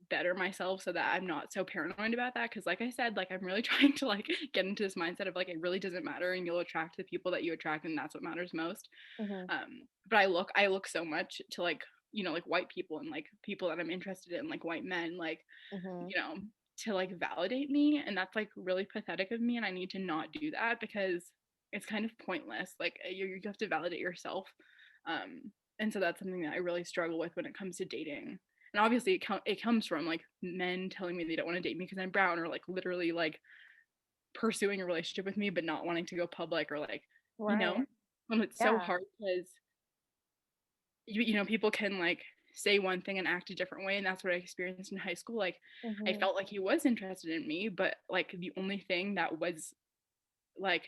better myself so that I'm not so paranoid about that. Cause like I said, like I'm really trying to like get into this mindset of like it really doesn't matter and you'll attract the people that you attract and that's what matters most. But I look so much to like, like white people and like people that I'm interested in, like white men, like, you know, to like validate me. And that's like really pathetic of me. And I need to not do that because it's kind of pointless. Like you have to validate yourself. And so that's something that I really struggle with when it comes to dating. And obviously it comes from like men telling me they don't want to date me because I'm brown, or like literally like pursuing a relationship with me but not wanting to go public, or like, Right. and it's so Yeah. hard because people can like say one thing and act a different way. And that's what I experienced in high school. Like I felt like he was interested in me, but like the only thing that was like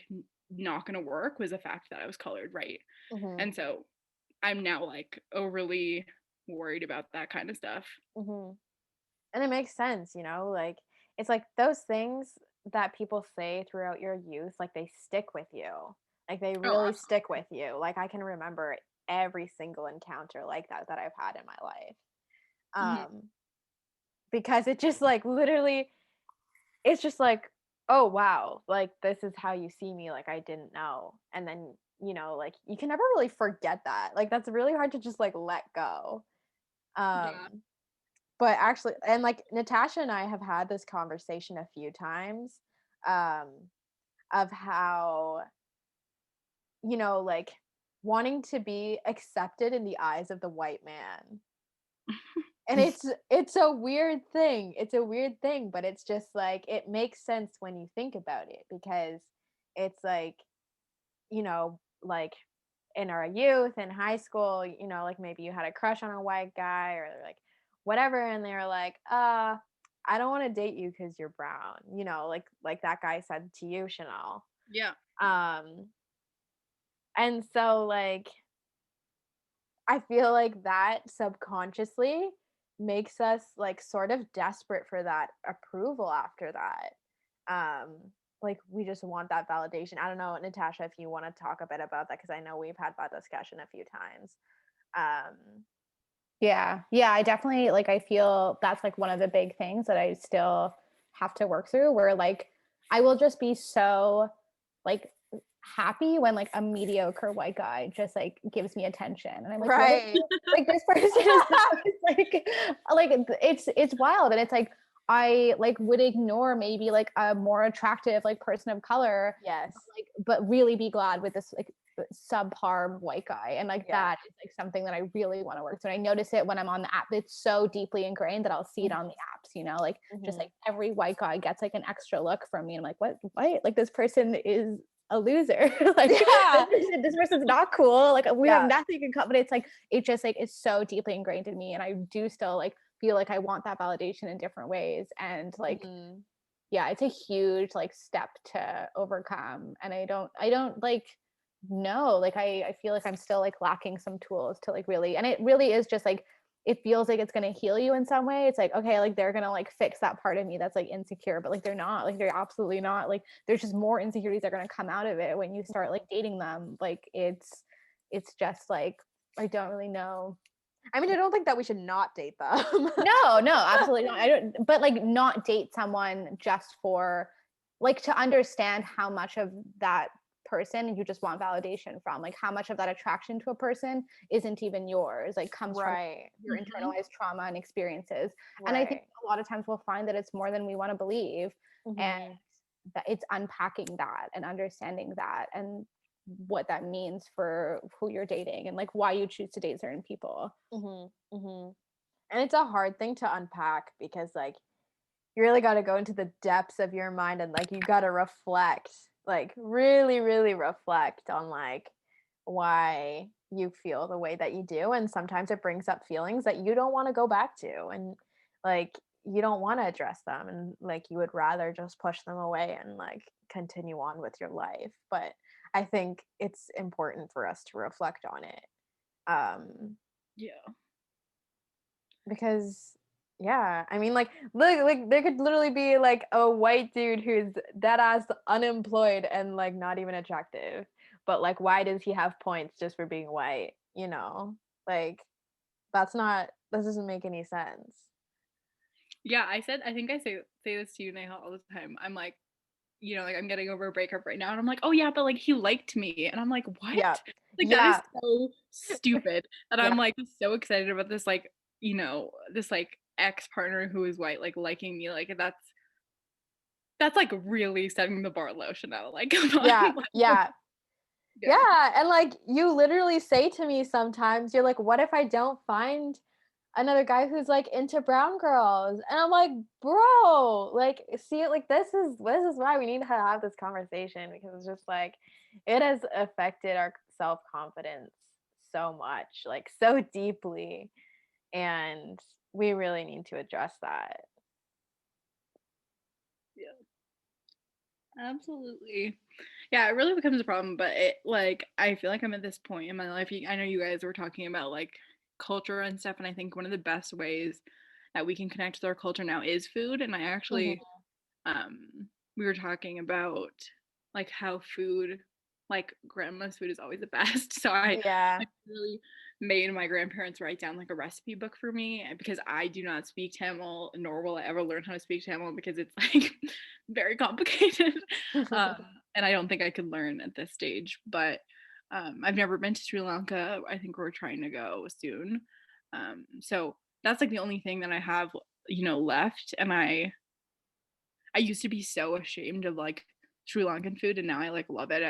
not gonna work was the fact that I was colored, right? And so I'm now like overly worried about that kind of stuff. And it makes sense, like it's like those things that people say throughout your youth, like they stick with you. Like they Oh, really stick with you. Like I can remember every single encounter like that I've had in my life. absolutely. Because it just like literally it's just like, oh wow, like this is how you see me, like I didn't know. And then, like you can never really forget that. Like that's really hard to just like let go. Yeah. But actually, and like Natasha and I have had this conversation a few times, um, of how, like wanting to be accepted in the eyes of the white man. And it's a weird thing. It's a weird thing, but it's just like it makes sense when you think about it, because it's like in our youth in high school, like maybe you had a crush on a white guy or like whatever, and they were like, I don't want to date you because you're brown, like that guy said to you, Chanel. Yeah. um and so like I feel like that subconsciously makes us like sort of desperate for that approval after that. Like we just want that validation. I don't know, Natasha, if you want to talk a bit about that, because I know we've had that discussion a few times. Yeah. Yeah, I definitely like I feel that's like one of the big things that I still have to work through, where like I will just be so like happy when like a mediocre white guy just like gives me attention and I'm like, what is Right. like this person is like it's wild. And it's like I like would ignore maybe like a more attractive like person of color, Yes. but really be glad with this like subpar white guy. And like Yeah. that is like something that I really want to work through. And I notice it when I'm on the app. It's so deeply ingrained that I'll see it on the apps, like just like every white guy gets like an extra look from me. And I'm like, what? Like this person is a loser. Like Yeah. this person's not cool. Like we Yeah. have nothing in common. It's like it just like it's so deeply ingrained in me. And I do still like feel like I want that validation in different ways. And like yeah, it's a huge like step to overcome. And I don't like know. Like I feel like I'm still like lacking some tools to like really, and it really is just like, it feels like it's going to heal you in some way. It's like, okay, like they're going to like fix that part of me that's like insecure, but like they're not, like they're absolutely not. Like there's just more insecurities that are going to come out of it when you start like dating them. Like it's just like, I don't really know. I mean, I don't think that we should not date them. No, absolutely not. I don't, but like not date someone just for like to understand how much of that person you just want validation from, like how much of that attraction to a person isn't even yours, like comes from Right. your Mhm. internalized trauma and experiences. Right. And I think a lot of times we'll find that it's more than we want to believe, and Mhm. that it's unpacking that and understanding that and what that means for who you're dating and like why you choose to date certain people. Mhm. Mhm. And it's a hard thing to unpack because like you really got to go into the depths of your mind and like you got to reflect, like really really reflect on like why you feel the way that you do, and sometimes it brings up feelings that you don't want to go back to, and like you don't want to address them, and like you would rather just push them away and like continue on with your life. But I think it's important for us to reflect on it, Yeah. because yeah, I mean like look, like there could literally be like a white dude who's dead ass unemployed and like not even attractive, but like why does he have points just for being white, you know? Like that doesn't make any sense. Yeah, I think I say this to you, Neha, all the time. I'm like, like I'm getting over a breakup right now, and I'm like, oh yeah, but like he liked me, and I'm like, Yeah. what? Like that is Yeah. so stupid. And Yeah. I'm like so excited about this, like, this like ex partner who is white, like liking me, like that's like really setting the bar low, Chanel. Like, come on, Yeah. like, Yeah. yeah, Yeah, and like you literally say to me sometimes, you're like, what if I don't find another guy who's like into brown girls? And I'm like, bro, like see it, like this is why we need to have this conversation, because it's just like it has affected our self-confidence so much, like so deeply, and we really need to address that. yeah, absolutely. Yeah, it really becomes a problem, but it like I feel like I'm at this point in my life. I know you guys were talking about like culture and stuff, and I think one of the best ways that we can connect with our culture now is food. And I actually Mhm. we were talking about like how food, like grandma's food is always the best. So Yeah. I really made my grandparents write down like a recipe book for me, because I do not speak Tamil, nor will I ever learn how to speak Tamil because it's like very complicated. um, and I don't think I could learn at this stage. But I've never been to Sri Lanka. I think we're trying to go soon. So that's like the only thing that I have, left. And I used to be so ashamed of like Sri Lankan food, and now I like love it.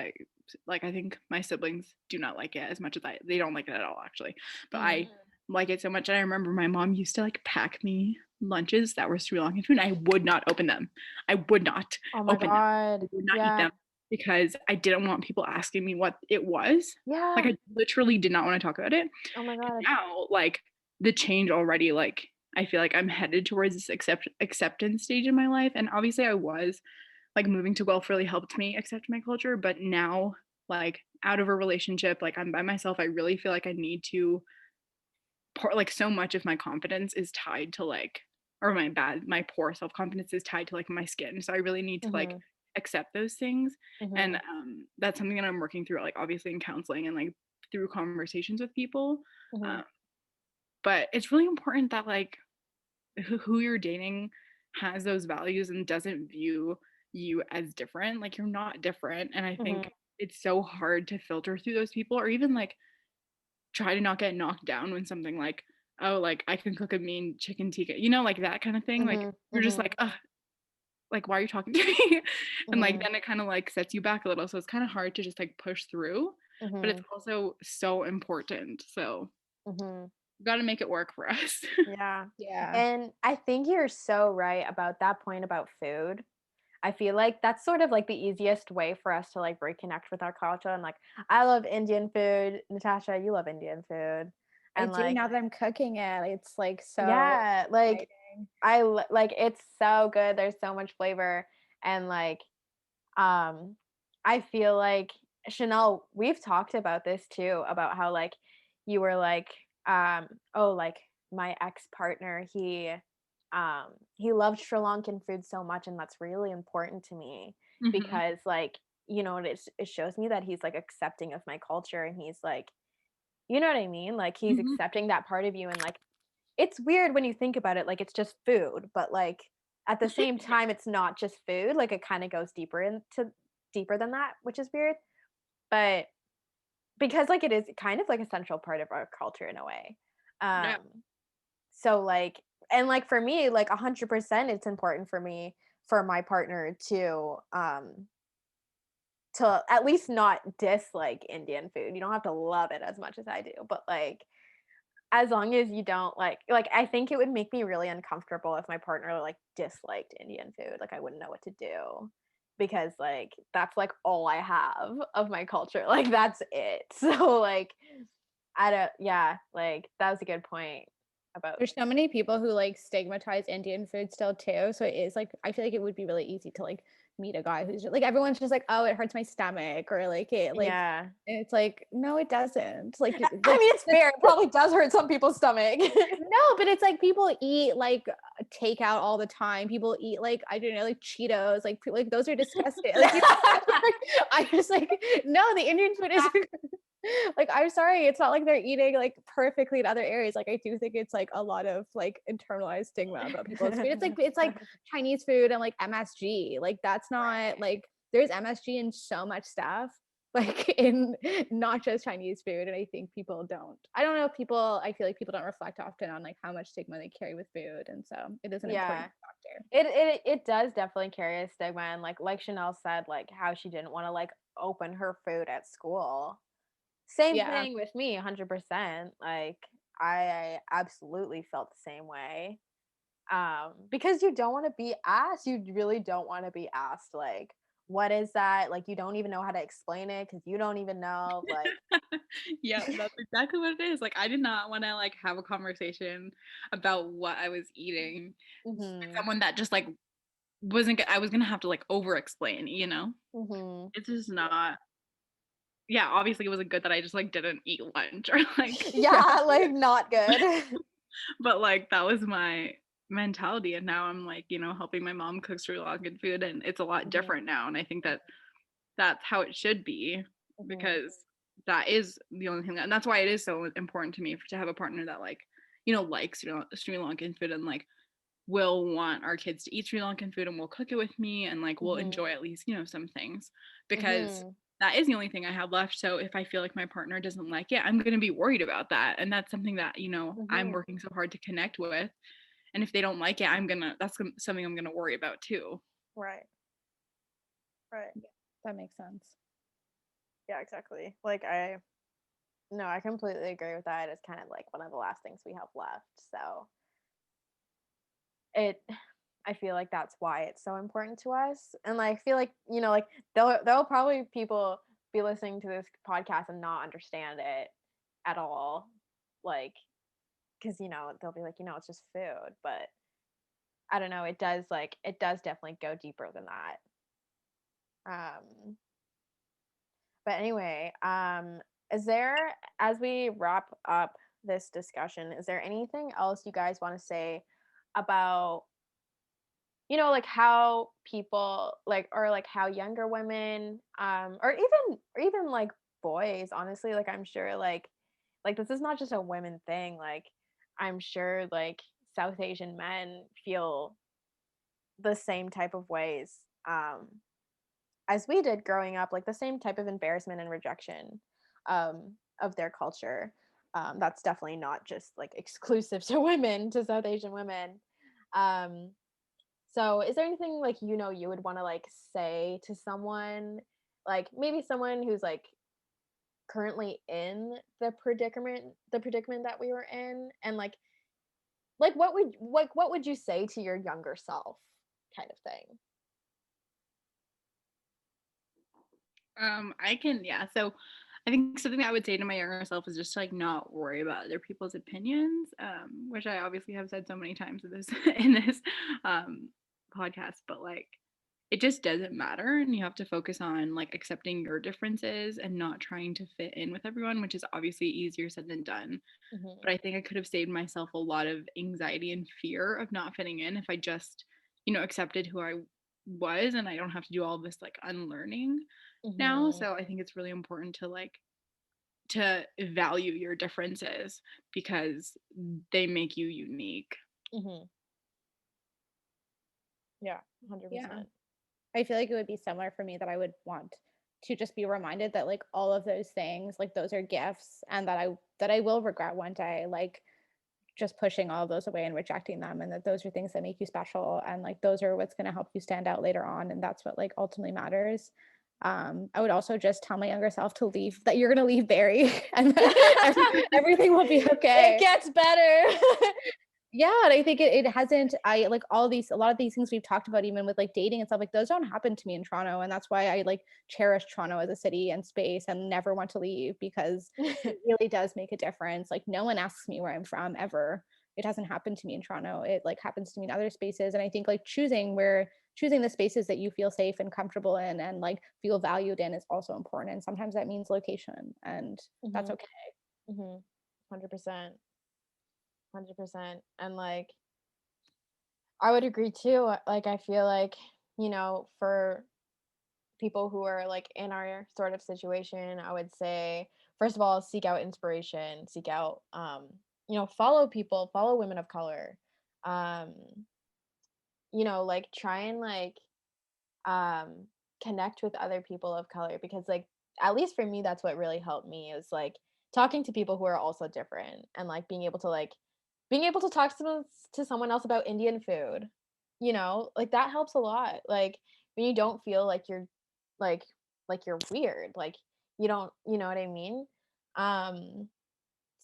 I think my siblings do not like it as much as they don't like it at all actually. But I like it so much. And I remember my mom used to like pack me lunches that were Sri Lankan food, and I would not open them. I would not Oh my open them. I god. would not eat Yeah. them because I didn't want people asking me what it was. Like Yeah. I literally did not want to talk about it. Oh my And god. now like the change already, like I feel like I'm headed towards this acceptance stage in my life. And obviously I was like moving to Guelph really helped me accept my culture, but now like out of a relationship, like I'm by myself, I really feel like I need to pour, like so much of my confidence is tied to like, or my poor self-confidence is tied to like my skin. So I really need to like Mhm. accept those things. And Mhm. that's something that I'm working through, like obviously in counseling and like through conversations with people. Mhm. um, but it's really important that like who you're dating has those values and doesn't view you as different. Like you're not different. And I Mhm. think it's so hard to filter through those people, or even like try to not get knocked down when something like, oh, like I can cook a mean chicken tikka, like that kind of thing. Like Mhm. you're just Mhm. like, like why are you talking to me? And like Mhm. then it kind of like sets you back a little. So it's kind of hard to just like push through, but it's Mhm. also so important. So Mhm. got to make it work for us. Yeah. Yeah. And I think you're so right about that point about food. I feel like that's sort of like the easiest way for us to like reconnect with our culture. And like, I love Indian food. Natasha, you love Indian food. I And do like, now that I'm cooking it. It's like so yeah, like exciting. like it's so good. There's so much flavor. And like, I feel like Chanel, we've talked about this too, about how like you were like, oh, like my ex-partner, he loved Sri Lankan food so much, and that's really important to me Mhm. because like, you know, it shows me that he's like accepting of my culture, and he's like, you know what I mean? Like he's Mhm. accepting that part of you, and like it's weird when you think about it, like it's just food, but like at the same time it's not just food, like it kind of goes deeper than that, which is weird. But because, like, it is kind of like a central part of our culture in a way. Yeah. Um, so, like and, like, for me, like, 100% it's important for me for my partner to at least not dislike Indian food. You don't have to love it as much as I do, but, like, as long as you don't I think it would make me really uncomfortable if my partner, like, disliked Indian food, like, I wouldn't know what to do because, like, that's, like, all I have of my culture, like, that's it. So, like, I don't yeah, like, that was a good point about There's so many people who, like, stigmatize Indian food still too, so it is, like I feel like it would be really easy to, like, meet a guy who's just like, everyone's just like, "Oh, it hurts my stomach," or like, "It like" yeah. and it's like, "No, it doesn't." Like, I mean, it's fair, it probably does hurt some people's stomach. no, but it's like people eat, like, takeout all the time, people eat, like, I don't know, like, Cheetos, like, those are disgusting, like, you like, I just like, no, the Indian food is like, I'm sorry, it's not like they're eating, like, perfectly in other areas, like, I do think it's, like, a lot of, like, internalized stigma about people's food. It's like Chinese food and, like, MSG, like, that's not Right. like, there's MSG in so much stuff, like, in not just Chinese food, and I think people don't I don't know if people I feel like people don't reflect often on, like, how much stigma they carry with food, and so it is an important Yeah. factor. It does definitely carry a stigma, and, like Chanel said, like, how she didn't wanna, like, open her food at school. Same Yeah. thing with me, 100%, like, I absolutely felt the same way, because you don't wanna be asked you really don't wanna be asked, like, "What is that?" Like, you don't even know how to explain it because you don't even know, like Yeah, that's exactly what it is. Like, I did not wanna, like, have a conversation about what I was eating with Mhm, someone that just, like, wasn't I was gonna have to, like, over explain, you know? mhm. It's just not yeah, obviously, it wasn't good that I just, like, didn't eat lunch or, like Yeah, like, not good. but, like, that was my mentality, and now I'm, like, helping my mom cook Sri Lankan food, and it's a lot Mhm, different now, and I think that that's how it should be mhm, because that is the only thing and that's why it is so important to me to have a partner that, like, likes Sri Lankan food and, like, will want our kids to eat Sri Lankan food and will cook it with me and, like, will mhm, enjoy at least, some things because mhm, that is the only thing I have left. So if I feel like my partner doesn't like it, I'm going to be worried about that. And that's something that, I'm mhm. working so hard to connect with. And if they don't like it, something I'm going to worry about too. Right, right. Yeah, that makes sense. Yeah, exactly. Like, no, I completely agree with that, it's kind of, like, one of the last things we have left, so it I feel like that's why it's so important to us, and, like, I feel like, like, there'll probably people be listening to this podcast and not understand it at all, like, because they'll be like, "It's just food," but I don't know, it does definitely go deeper than that. Um, but anyway, is there as we wrap up this discussion, is there anything else you guys wanna say about like how people like or like how younger women or even like boys honestly like I'm sure like this is not just a women thing like I'm sure like South Asian men feel the same type of ways as we did growing up like the same type of embarrassment and rejection of their culture that's definitely not just like exclusive to women to South Asian women um so, is there anything like you would want to like say to someone, like maybe someone who's like currently in the predicament that we were in, and like what would you say to your younger self, kind of thing? I can, yeah. So I think something I would say to my younger self is just to, like, not worry about other people's opinions, which I obviously have said so many times in this in this um podcast, but like it just doesn't matter, and you have to focus on like accepting your differences and not trying to fit in with everyone, which is obviously easier said than done. But I think I could have saved myself a lot of anxiety and fear of not fitting in if I just, accepted who I was, and I don't have to do all this like unlearning now. Mm-hmm. So I think it's really important to to value your differences because they make you unique. Mm-hmm. Yeah, Yeah. 100%. I feel like it would be similar for me, that I would want to just be reminded that like all of those things, like those are gifts, and that I will regret one day, like just pushing all of those away and rejecting them, and that those are things that make you special, and like those are what's going to help you stand out later on, and that's what like ultimately matters. I would also just tell my younger self to leave, that you're going to leave Barry, and everything will be okay. It gets better. Yeah, and I think it hasn't. I like a lot of these things we've talked about, even with like dating and stuff, like those don't happen to me in Toronto, and that's why I like cherish Toronto as a city and space and never want to leave, because it really does make a difference. Like no one asks me where I'm from ever. It hasn't happened to me in Toronto. It like happens to me in other spaces, and I think like choosing the spaces that you feel safe and comfortable in and like feel valued in is also important. And sometimes that means location, and that's Mm-hmm. okay. Mm-hmm. 100%. 100%. And like, I would agree too. Like, I feel like, for people who are like in our sort of situation, I would say, first of all, seek out inspiration, seek out, follow people, follow women of color. Um, like try and like um connect with other people of color, because like at least for me that's what really helped me, is like talking to people who are also different, and like being able to talk to someone else about Indian food, like that helps a lot. Like when you don't feel like you're like you're weird, like you don't, you know what I mean? um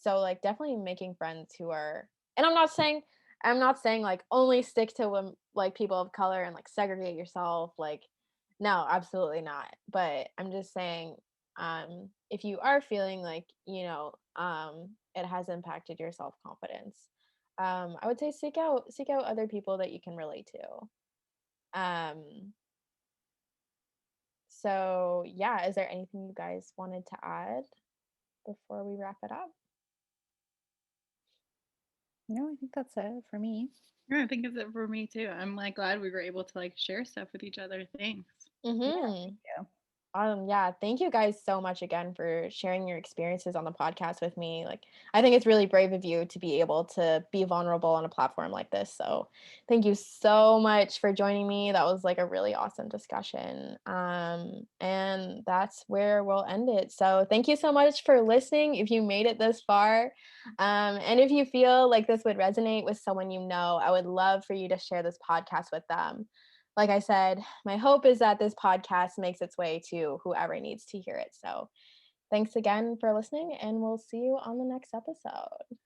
so like definitely making friends who are, and I'm not saying like only stick to like people of color and like segregate yourself, like no, absolutely not. But I'm just saying, if you are feeling like, it has impacted your self-confidence, I would say seek out other people that you can relate to. So yeah, is there anything you guys wanted to add before we wrap it up? No, I think that's it for me. Yeah, I think it's it for me too. I'm like glad we were able to like share stuff with each other. Thanks. Yeah, Mm-hmm. thank you. Yeah, thank you guys so much again for sharing your experiences on the podcast with me. Like, I think it's really brave of you to be able to be vulnerable on a platform like this. So, thank you so much for joining me. That was like a really awesome discussion. And that's where we'll end it. So, thank you so much for listening if you made it this far. And if you feel like this would resonate with someone you know, I would love for you to share this podcast with them. Like I said, my hope is that this podcast makes its way to whoever needs to hear it. So thanks again for listening, and we'll see you on the next episode.